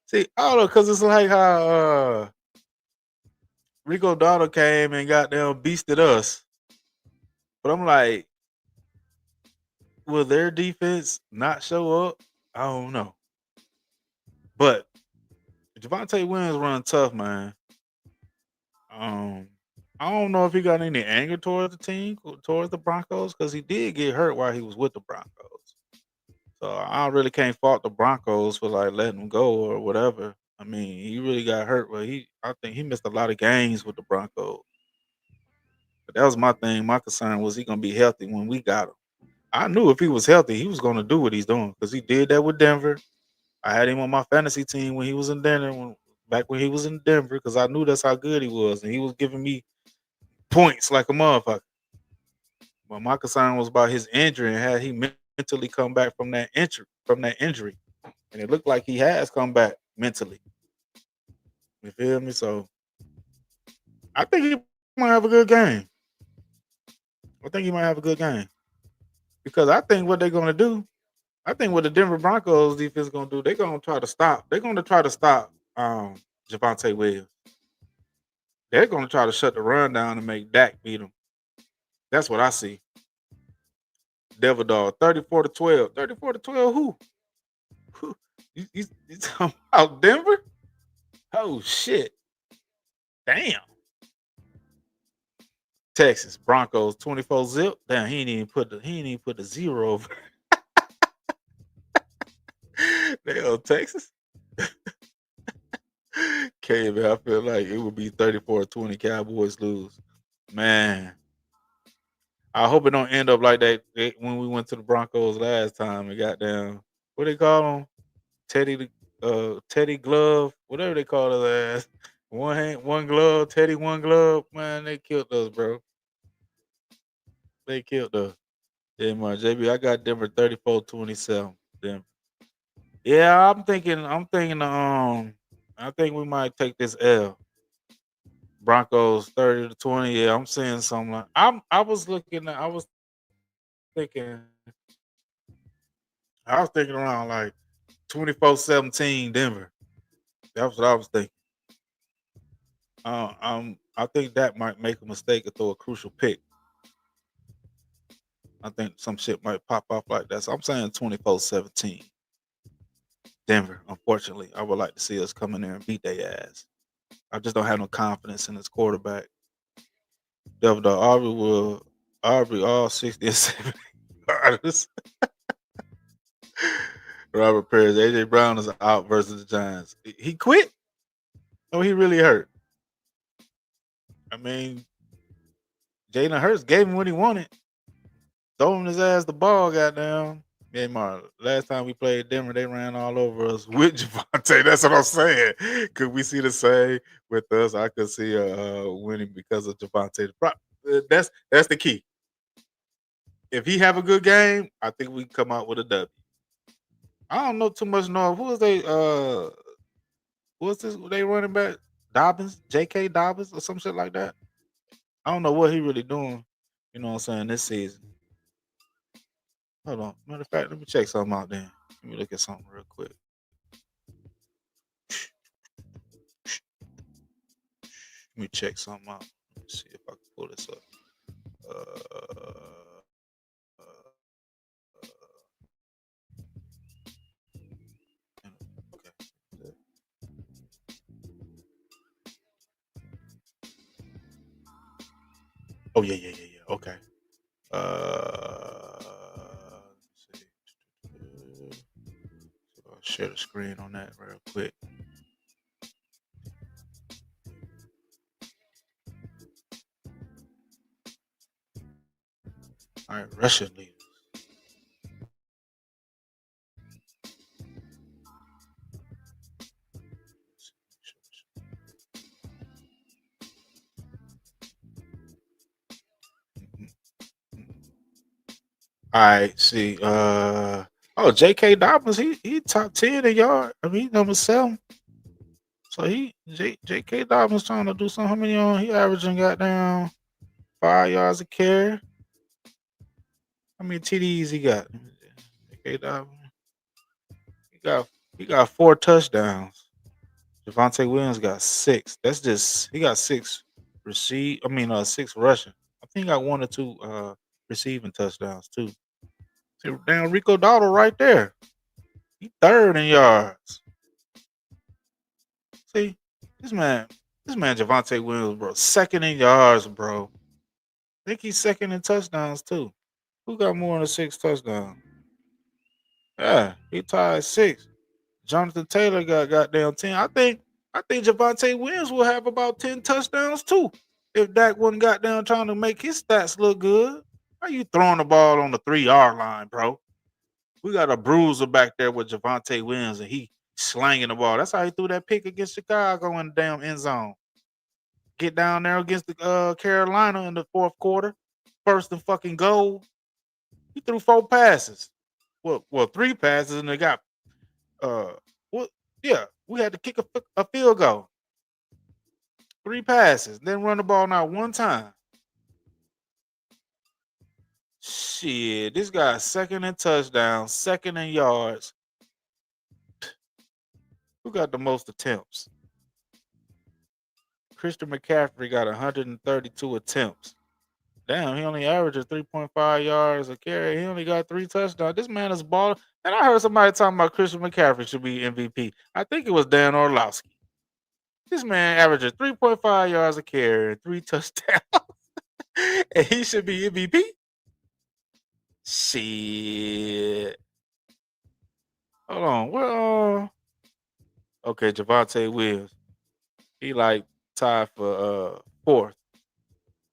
see. I don't know, cause it's like how Rico Dotto came and got them beasted us, but I'm like, will their defense not show up? I don't know, but Javante Williams run tough, man. Um, I don't know if he got any anger towards the team, towards the Broncos, because he did get hurt while he was with the Broncos. So I really can't fault the Broncos for like letting him go or whatever. I mean, he really got hurt, but I think he missed a lot of games with the Broncos. But that was my thing. My concern was he gonna be healthy when we got him. I knew if he was healthy, he was gonna do what he's doing because he did that with Denver. I had him on my fantasy team when he was in Denver, back when he was in Denver, because I knew that's how good he was, and he was giving me points like a motherfucker. But my concern was about his injury and had he mentally come back from that injury. And it looked like he has come back mentally. You feel me? So I think he might have a good game. I think he might have a good game. Because I think what they're gonna do, I think what the Denver Broncos defense gonna do, they're gonna try to stop. They're gonna try to stop Javante Williams. They're gonna try to shut the run down and make Dak beat him. That's what I see. Devil Dog, 34-12. 34-12 who? Who? You talking about Denver? Oh shit. Damn. Texas Broncos 24-0. Damn, he ain't even put the zero over. They on Texas. Okay, man, I feel like it would be 34-20 Cowboys lose. Man. I hope it don't end up like that when we went to the Broncos last time and got down. What they call him? Teddy Glove, whatever they call his ass. One hand, one glove, Teddy one glove. Man, they killed us, bro. They killed us. Yeah, my JB, I got Denver 34-27. Denver. Yeah, I think we might take this L. Broncos 30-20. Yeah, I'm seeing something like I was thinking around like 24-17 Denver. That's what I was thinking. I think that might make a mistake or throw a crucial pick. I think some shit might pop off like that. So I'm saying 24-17. Denver, unfortunately. I would like to see us come in there and beat their ass. I just don't have no confidence in this quarterback. Devil Dog Aubrey all 60 and 70. starters. Robert Perez, AJ Brown is out versus the Giants. He quit? Oh, he really hurt. I mean, Jalen Hurts gave him what he wanted. Throwing his ass the ball, goddamn. Yeah, Mark. Last time we played Denver, they ran all over us with Javante. That's what I'm saying. Could we see the same with us? I could see winning because of Javante. That's the key. If he have a good game, I think we come out with a W. I don't know too much. No, who is they? What's this? They running back? Dobbins, J.K. Dobbins, or some shit like that. I don't know what he really doing. You know what I'm saying this season. Hold on. Matter of fact, let me check something out then. Let me look at something real quick. Let me check something out. Let me see if I can pull this up. Uh, okay. Oh yeah. Okay. Let's see. So I'll share the screen on that real quick. All right, Russian leaders. All right, see. J.K. Dobbins, he top 10 in yard. I mean, number 7. So J.K. Dobbins trying to do something. How many on? He averaging goddamn 5 yards a carry. How many TDs he got? J.K. Dobbins. He got 4 touchdowns. Javonte Williams got 6. That's just he got 6 6 rushing. I think he got 1 or 2 receiving touchdowns too. See, damn Rico Dowdle right there. He 3rd in yards. See, this man Javonte Williams, bro, 2nd in yards, bro. I think he's 2nd in touchdowns too. Who got more than 6 touchdowns? Yeah, he tied 6. Jonathan Taylor got goddamn 10. I think Javonte Williams will have about 10 touchdowns too. If Dak wasn't goddamn trying to make his stats look good. How you throwing the ball on the 3-yard line, bro? We got a bruiser back there with Javonte Williams and he slanging the ball. That's how he threw that pick against Chicago in the damn end zone. Get down there against the Carolina in the 4th quarter. 1st and fucking goal. He threw 4 passes. Well, 3 passes and they got what? Yeah, we had to kick a field goal. 3 passes, then run the ball not one time. Shit, this guy's 2nd in touchdowns, 2nd in yards. Who got the most attempts? Christian McCaffrey got 132 attempts. Damn, he only averages 3.5 yards a carry. He only got 3 touchdowns. This man is balling. And I heard somebody talking about Christian McCaffrey should be MVP. I think it was Dan Orlovsky. This man averages 3.5 yards a carry and 3 touchdowns. And he should be MVP? Shit. Hold on. Well, okay, Javonte Williams. He like tied for 4th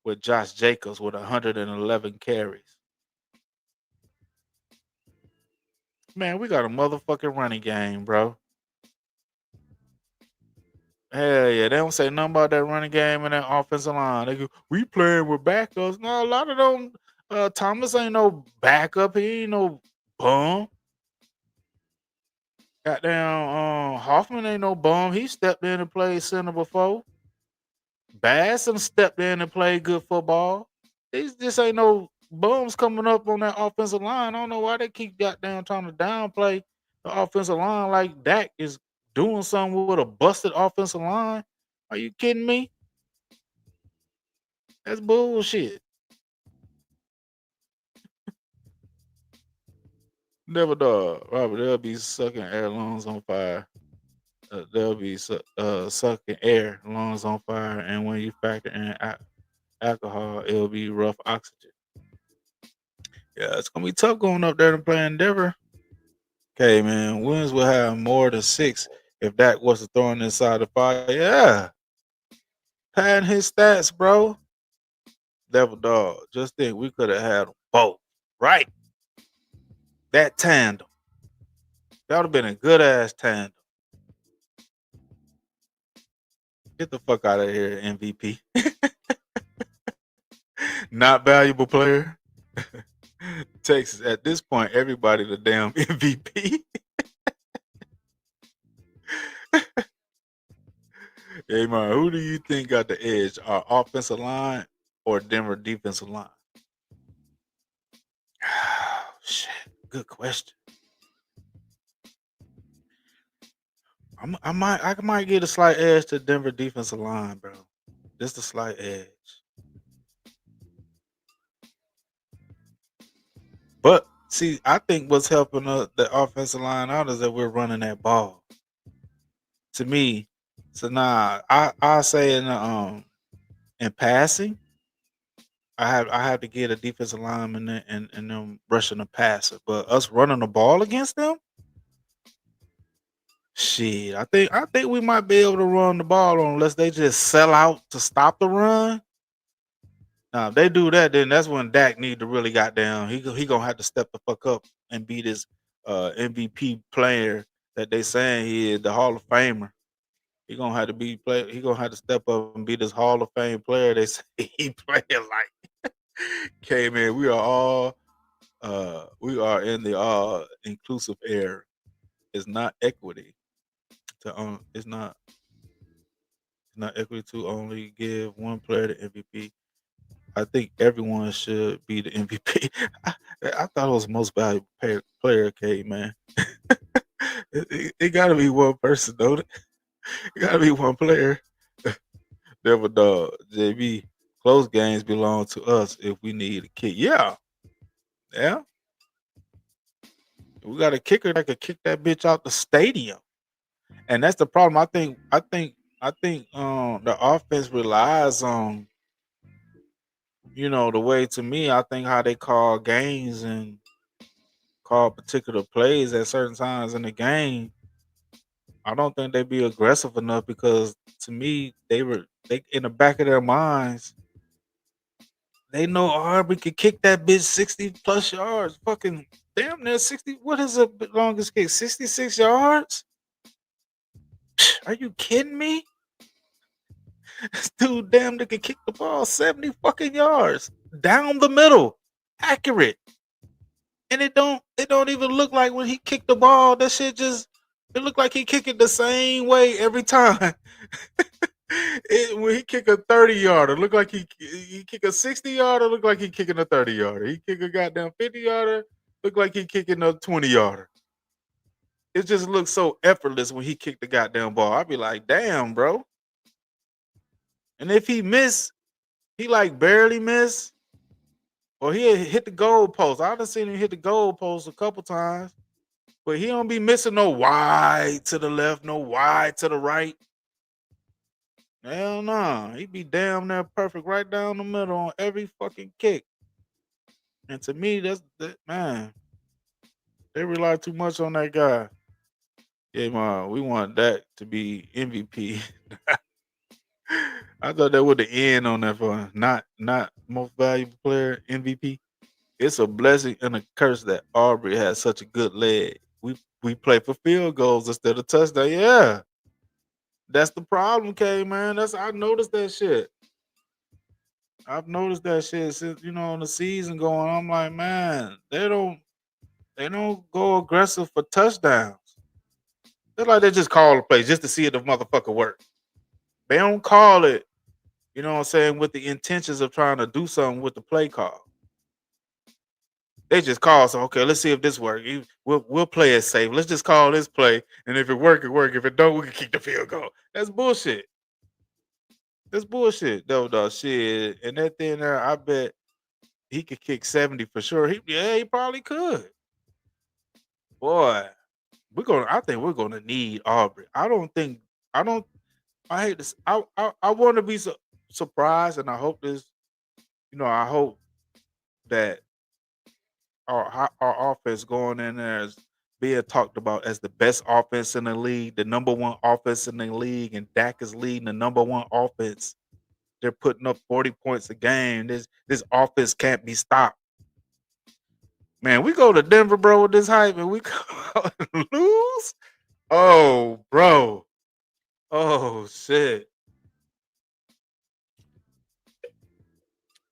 with Josh Jacobs with 111 carries. Man, we got a motherfucking running game, bro. Hell yeah, they don't say nothing about that running game and that offensive line. They go, we playing with backups. No, a lot of them. Thomas ain't no backup. He ain't no bum. Goddamn, Hoffman ain't no bum. He stepped in and played center before. Bass and stepped in and played good football. These just ain't no bums coming up on that offensive line. I don't know why they keep goddamn trying to downplay the offensive line like Dak is doing something with a busted offensive line. Are you kidding me? That's bullshit. Never dog. Robert, they'll be sucking air lungs on fire. They'll be sucking air lungs on fire. And when you factor in alcohol, it'll be rough oxygen. Yeah, it's gonna be tough going up there and playing Denver. Okay, man. Williams will have more than 6 if Dak wasn't throwing inside the fire. Yeah. Padding his stats, bro. Devil dog. Just think we could have had them both. Right. That tandem. That would have been a good ass tandem. Get the fuck out of here, MVP. Not valuable player. Texas, at this point, everybody the damn MVP. Hey, man, who do you think got the edge? Our offensive line or Denver defensive line? Oh, shit. Good question. I might get a slight edge to Denver defensive line, bro. Just a slight edge. But see, I think what's helping the offensive line out is that we're running that ball. To me, so now I say in passing, I have to get a defensive lineman and them rushing the passer. But us running the ball against them, shit, I think we might be able to run the ball on unless they just sell out to stop the run. Now, if they do that, then that's when Dak need to really got down. He gonna have to step the fuck up and be this MVP player that they saying he is, the Hall of Famer. He gonna have to be play. He gonna have to step up and be this Hall of Fame player. They say he playing like. Okay, man, we are in the inclusive era. It's not equity to it's not equity to only give one player the MVP. I think everyone should be the MVP. I thought it was most valuable player, okay, man. It got to be one person, don't it? It got to be one player. Never dog. JB, close games belong to us if we need a kick. Yeah, yeah. We got a kicker that could kick that bitch out the stadium. And that's the problem. I think the offense relies on, the way to me, I think how they call games and call particular plays at certain times in the game. I don't think they be aggressive enough because to me they in the back of their minds they know Aubrey could kick that bitch 60 plus yards. Fucking damn near 60. What is the longest kick? 66 yards? Are you kidding me? This dude damn near could kick the ball 70 fucking yards. Down the middle. Accurate. And it don't even look like when he kicked the ball, that shit just it looked like he kick it the same way every time. When he kick a 30-yarder, look like he kick a 60-yarder, look like he kicking a 30-yarder. He kick a goddamn 50-yarder, look like he kicking a 20-yarder. It just looks so effortless when he kicked the goddamn ball. I'd be like, damn, bro. And if he miss, he like barely miss, or he hit the goal post. I done seen him hit the goal post a couple times, but he don't be missing no wide to the left, no wide to the right. Hell no. He be damn near perfect right down the middle on every fucking kick. And to me, man, they rely too much on that guy. Yeah, man, we want that to be MVP. I thought that would the end on that for not most valuable player MVP. It's a blessing and a curse that Aubrey has such a good leg. We play for field goals instead of touchdown. Yeah, that's the problem, K man. I noticed that shit. I've noticed that shit since on the season going. I'm like, man, they don't go aggressive for touchdowns. They're like they just call the play just to see if the motherfucker work. They don't call it, what I'm saying, with the intentions of trying to do something with the play call. They just call, so okay, let's see if this works. We'll play it safe. Let's just call this play, and if it work, it work. If it don't, we can kick the field goal. That's bullshit. That's bullshit, though, dog. Shit, and that thing there, I bet he could kick 70 for sure. He probably could. Boy, I think we're gonna need Aubrey. I don't. I hate this. I want to be surprised, and I hope this. I hope that our offense going in there is being talked about as the best offense in the league, the number one offense in the league, and Dak is leading the number one offense. They're putting up 40 points a game. This offense can't be stopped. Man, we go to Denver, bro, with this hype, and we lose. Oh, bro. Oh shit.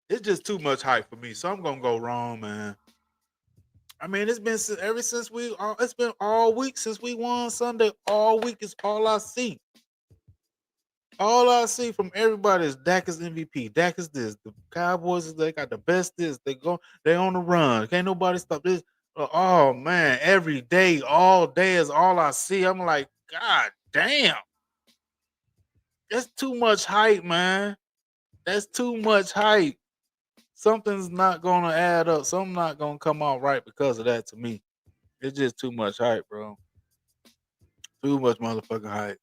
It's just too much hype for me, so I'm gonna go wrong, man. I mean, it's been ever since it's been all week since we won Sunday. All week is all I see. All I see from everybody is Dak is MVP. Dak is this. The Cowboys they got the best this. They on the run. Can't nobody stop this. Oh man, every day, all day is all I see. I'm like, God damn. That's too much hype, man. That's too much hype. Something's not gonna add up. Something not gonna come out right because of that to me. It's just too much hype, bro. Too much motherfucking hype.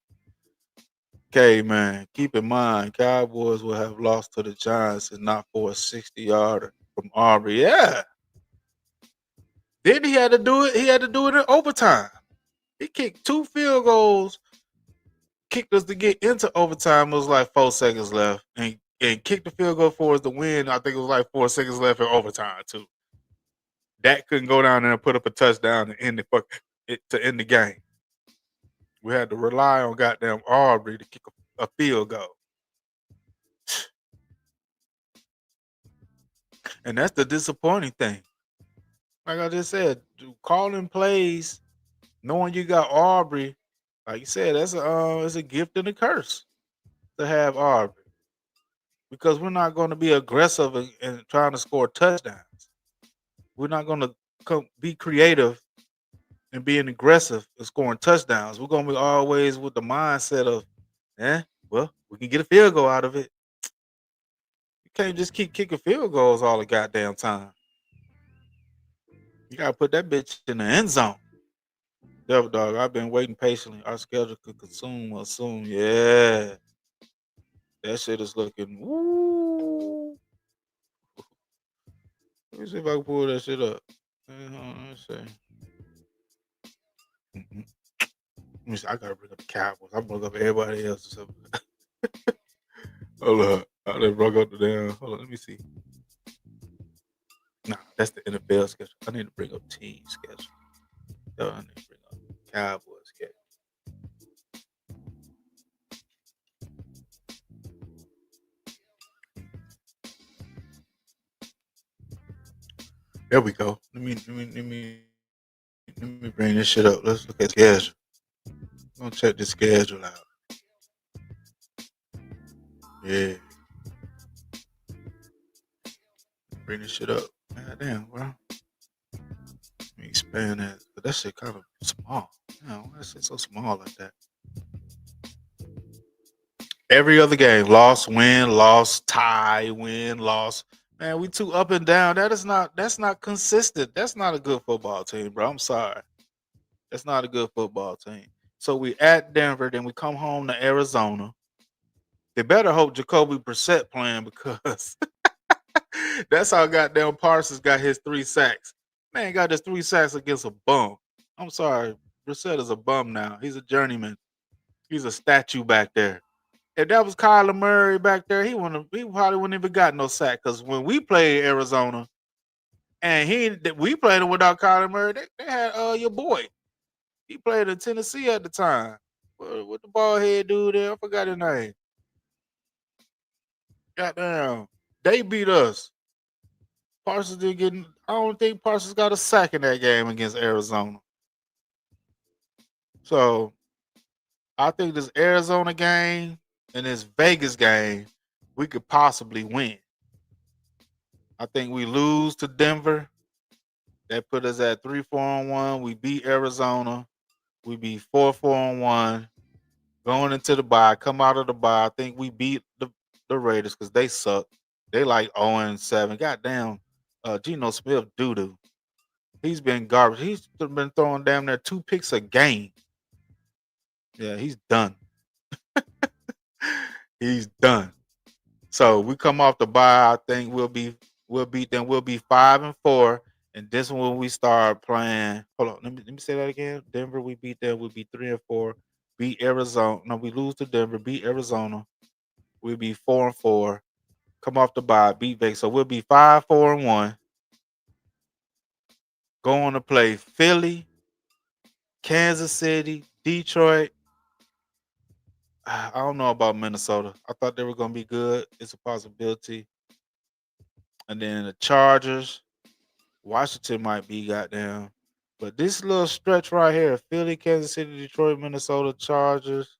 Okay, man. Keep in mind, Cowboys will have lost to the Giants and not for a 60-yarder from Aubrey. Yeah. Then he had to do it. He had to do it in overtime. He kicked 2 field goals, kicked us to get into overtime. It was like 4 seconds left. And kicked the field goal for us to win. I think it was like 4 seconds left in overtime, too. Dak couldn't go down there and put up a touchdown to end the game. We had to rely on goddamn Aubrey to kick a field goal. And that's the disappointing thing. Like I just said, calling plays, knowing you got Aubrey, like you said, that's it's a gift and a curse to have Aubrey. Because we're not going to be aggressive and trying to score touchdowns. We're not going to be creative and being aggressive and scoring touchdowns. We're going to be always with the mindset of, well, we can get a field goal out of it. You can't just keep kicking field goals all the goddamn time. You got to put that bitch in the end zone. Devil Dog, I've been waiting patiently. Our schedule could consume us soon. Yeah. That shit is looking, woo. Let me see if I can pull that shit up. Let's see. Let me see. I gotta bring up the Cowboys. I brought up everybody else. Hold up. I done brought up the damn. Hold on. Let me see. Nah, that's the NFL schedule. I need to bring up team schedule. I need to bring up Cowboys schedule. There we go. Let me bring this shit up. Let's look at schedule. I'm gonna check the schedule out. Yeah. Bring this shit up. God damn, bro. Let me expand that. But that shit kind of small. That shit so small like that. Every other game, loss, win, loss, tie, win, loss. Man, we too up and down. That's not consistent. That's not a good football team, bro. I'm sorry. That's not a good football team. So we at Denver, then we come home to Arizona. They better hope Jacoby Brissett playing because that's how goddamn Parsons got his 3 sacks. Man got his 3 sacks against a bum. I'm sorry. Brissett is a bum now. He's a journeyman. He's a statue back there. If that was Kyler Murray back there, he probably wouldn't even got no sack. Because when we played Arizona, and we played him without Kyler Murray, they had your boy. He played in Tennessee at the time. What the bald head dude there? I forgot his name. Goddamn, they beat us. Parsons didn't get. I don't think Parsons got a sack in that game against Arizona. So I think this Arizona game and this Vegas game, we could possibly win. I think we lose to Denver. That put us at 3-4-1. We beat Arizona. We beat 4-4-1. Going into the bye, come out of the bye. I think we beat the Raiders because they suck. They like 0-7. Goddamn, Geno Smith doo-doo. He's been garbage. He's been throwing damn near 2 picks a game. Yeah, he's done. He's done. So we come off the bye. I think we'll beat them. We'll be 5-4, And this one when we start playing. Hold on, let me say that again. Denver, we beat them. We beat 3-4. Beat Arizona. No, we lose to Denver. Beat Arizona. We be 4-4. Come off the bye. Beat Vegas. So we'll be 5-4-1. Go on to play Philly, Kansas City, Detroit. I don't know about Minnesota. I thought they were gonna be good. It's a possibility. And then the Chargers. Washington might be goddamn. But this little stretch right here, Philly, Kansas City, Detroit, Minnesota, Chargers.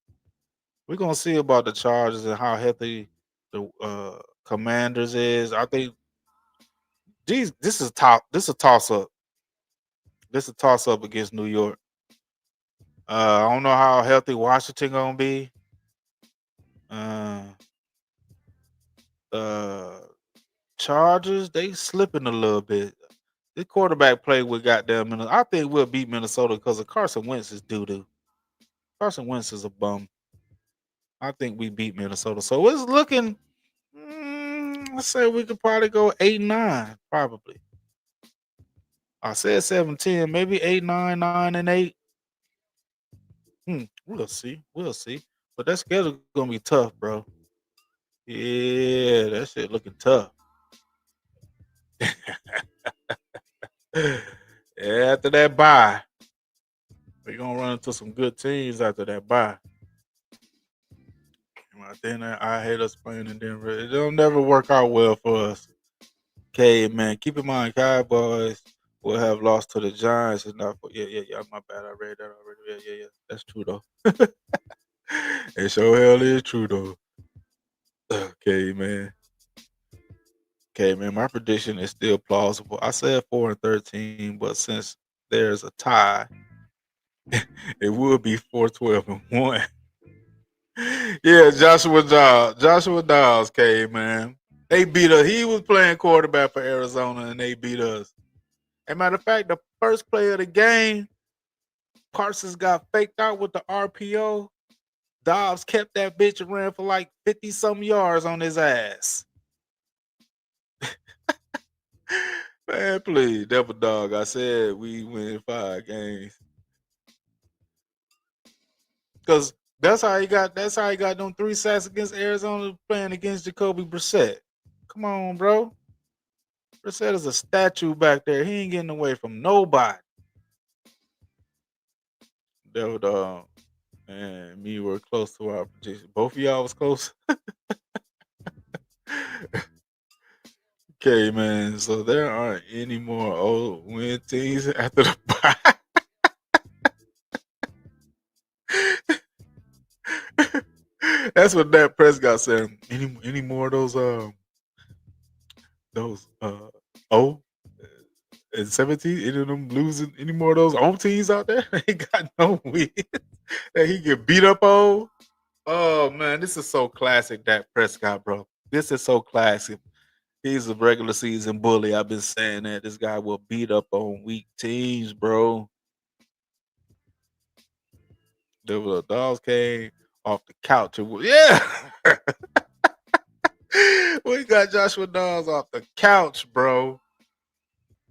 We're gonna see about the Chargers and how healthy the Commanders is. I think this is top. This is a toss up. This is a toss up against New York. I don't know how healthy Washington gonna be. Uh, uh, Chargers they slipping a little bit. This quarterback play with goddamn Minnesota. I think we'll beat Minnesota because of Carson Wentz is doo doo. Carson Wentz is a bum. I think we beat Minnesota. So it's looking. Let's say we could probably go 8-9, probably. I said 7-10, maybe 8-9, 9-8. We'll see. We'll see. But that schedule gonna be tough, bro. Yeah, that shit looking tough. After that bye, we gonna run into some good teams after that bye. Then I hate us playing in Denver. It don't never work out well for us. Okay, man. Keep in mind, Cowboys will have lost to the Giants. And not for, yeah. My bad. I read that already. Yeah. That's true though. It sure hell is true though. Okay, man. Okay, man. My prediction is still plausible. I said 4-13, but since there's a tie, it would be 4-12-1. Yeah, Joshua Dawes came, man. They beat us. He was playing quarterback for Arizona, and they beat us. As a matter of fact, the first play of the game, Parsons got faked out with the RPO. Dobbs kept that bitch and ran for like 50 some yards on his ass. Man, please, Devil Dog. I said we win 5 games. Because that's how he got them 3 sacks against Arizona playing against Jacoby Brissett. Come on, bro. Brissett is a statue back there. He ain't getting away from nobody. Devil Dog and me were close to our prediction. Both of y'all was close. Okay, man. So there aren't any more old win teams after the bye. That's what Dak Prescott said. Any more of those O and 17? Any of them losing? Any more of those home teams out there? Ain't got no win that he get beat up on. Oh man, this is so classic, Dak Prescott, bro. This is so classic. He's a regular season bully. I've been saying that this guy will beat up on weak teams, bro. The dogs came off the couch. Yeah. We got Joshua Dawes off the couch, bro.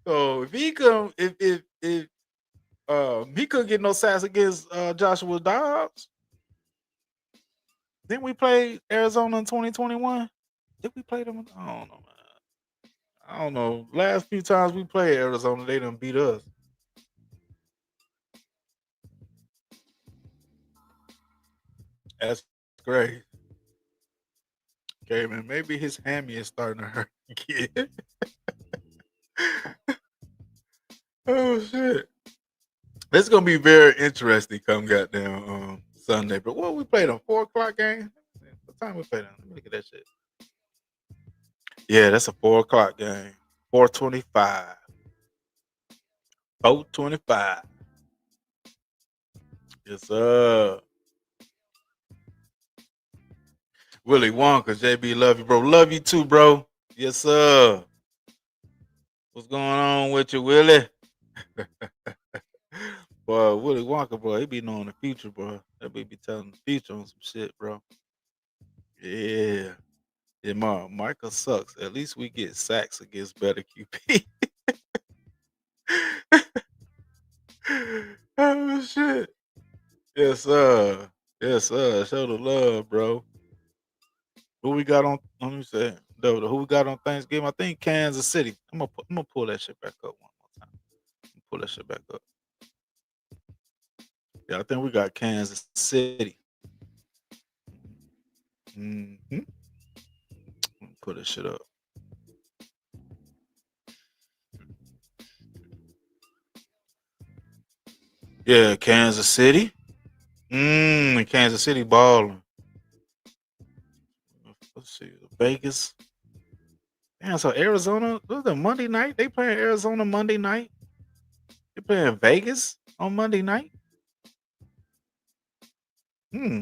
So if he could if he couldn't get no sacks against Joshua Dobbs, didn't we play Arizona in 2021? Did we play them? I don't know, man. I don't know. Last few times we played Arizona, they done beat us. That's great. Okay, man. Maybe his hammy is starting to hurt again. Oh shit. This is gonna be very interesting come goddamn Sunday. But what we played on 4 o'clock game? What time we played on? Let me look at that shit. Yeah, that's a 4 o'clock game. 4:25. 4:25. Yes, sir. Willie Wonka, JB, love you, bro. Love you too, bro. Yes, sir. What's going on with you, Willie? Boy, Willie Wonka, bro, he be knowing the future, bro. That be telling the future on some shit, bro. Yeah. Yeah, Michael sucks. At least we get sacks against better QP. Oh shit. Yes, sir. Yes, sir. Show the love, bro. Who we got on? Let me say, who we got on Thanksgiving? I think Kansas City. I'm gonna pull that shit back up one more time. Pull that shit back up. Yeah, I think we got Kansas City. Mm-hmm. Pull this shit up. Yeah, Kansas City. Kansas City balling. Let's see, Vegas. Damn, so Arizona. Was it Monday night? They playing Arizona Monday night. They playing Vegas on Monday night. Hmm.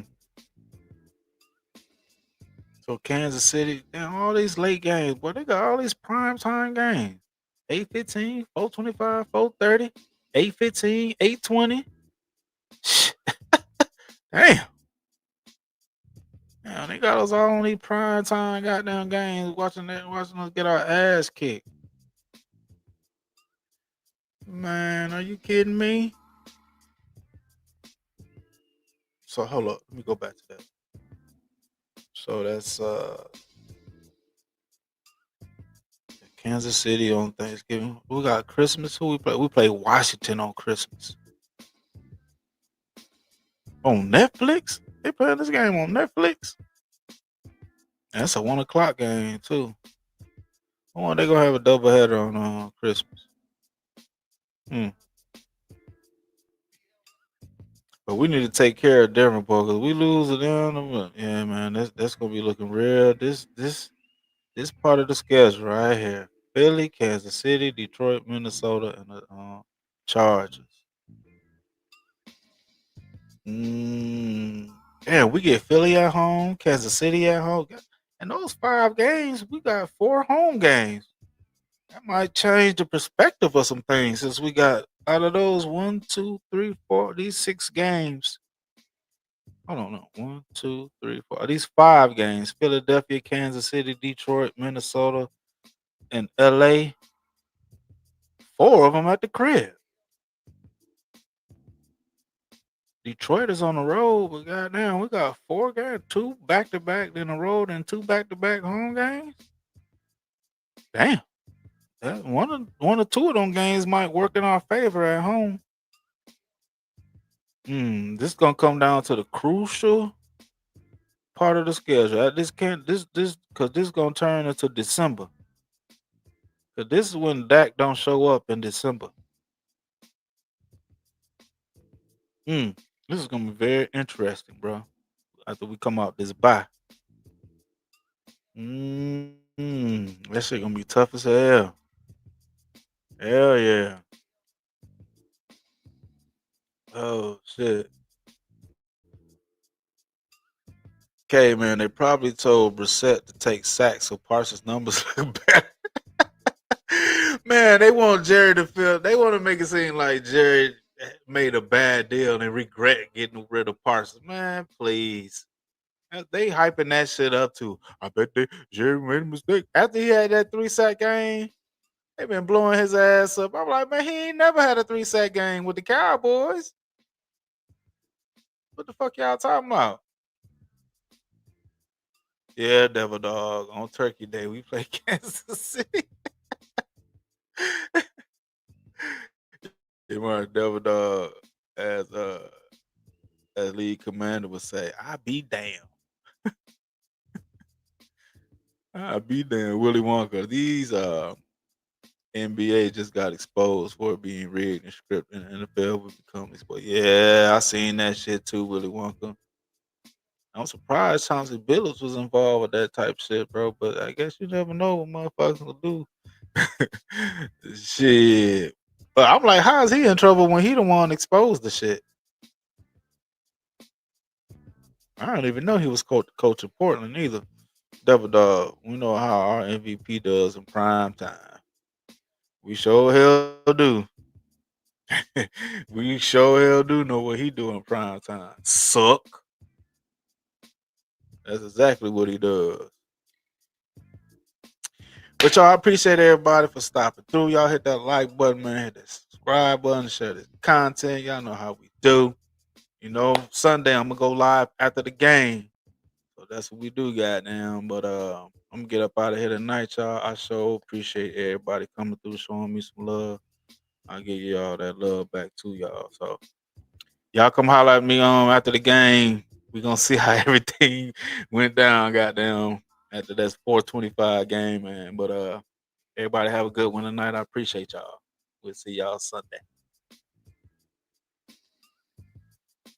So Kansas City, damn, all these late games, boy, they got all these prime time games. 8:15, 4:25, 4:30, 8:15, 8:20. Damn. Damn, they got us all on these prime time goddamn games watching us get our ass kicked. Man, are you kidding me? So hold up, let me go back to that. So that's Kansas City on Thanksgiving. We got Christmas. Who we play? We play Washington on Christmas. On Netflix? They playing this game on Netflix? That's a 1 o'clock game too. I wonder they gonna have a doubleheader on Christmas. Hmm. But we need to take care of Denver, because we lose to them. Yeah, man, that's gonna be looking real. This part of the schedule right here: Philly, Kansas City, Detroit, Minnesota, and the Chargers. Yeah, we get Philly at home, Kansas City at home, and those 5 games, we got 4 home games. That might change the perspective of some things, since we got out of those 1, 2, 3, 4, these 6 games. I don't know. 1, 2, 3, 4. These 5 games: Philadelphia, Kansas City, Detroit, Minnesota, and LA. 4 of them at the crib. Detroit is on the road, but goddamn, we got 4 games, 2 back to back in the road and 2 back-to-back home games. Damn. One or two of them games might work in our favor at home. This gonna come down to the crucial part of the schedule. This can't this because this gonna turn into December. Cause this is when Dak don't show up in December. This is gonna be very interesting, bro. After we come out this bye. That shit gonna be tough as hell. Hell yeah. Oh shit. Okay, man. They probably told Brissett to take sacks so Parsons' numbers look better. Man, they want Jerry to feel. They want to make it seem like Jerry made a bad deal and regret getting rid of Parsons. Man, please. They hyping that shit up too. I bet Jerry made a mistake after he had that 3-sack game. They been blowing his ass up. I'm like, man, he ain't never had a 3-sack game with the Cowboys. What the fuck y'all talking about? Yeah, Devil Dog. On Turkey Day, we play Kansas City. Devil Dog, as lead commander would say, I be damn. I be damn, Willy Wonka. These NBA just got exposed for being rigged and scripted, and the NFL would become exposed. Yeah, I seen that shit too, Willy Wonka. I'm surprised Chauncey Billups was involved with that type shit, bro. But I guess you never know what motherfuckers will do. Shit. But I'm like, how is he in trouble when he the one exposed the shit? I don't even know he was coach of Portland either. Devil Dog. We know how our MVP does in prime time. We sure hell do. We sure hell do know what he do in prime time. Suck. That's exactly what he does. But y'all, I appreciate everybody for stopping through. Y'all hit that like button, man. Hit that subscribe button, share this content. Y'all know how we do. You know, Sunday I'm gonna go live after the game. So that's what we do, goddamn. But I'm gonna get up out of here tonight, y'all. I sure appreciate everybody coming through, showing me some love. I'll give y'all that love back to y'all. So y'all come holler at me after the game. We gonna see how everything went down, goddamn, after that 425 game, man. But everybody have a good one tonight. I appreciate y'all. We'll see y'all Sunday.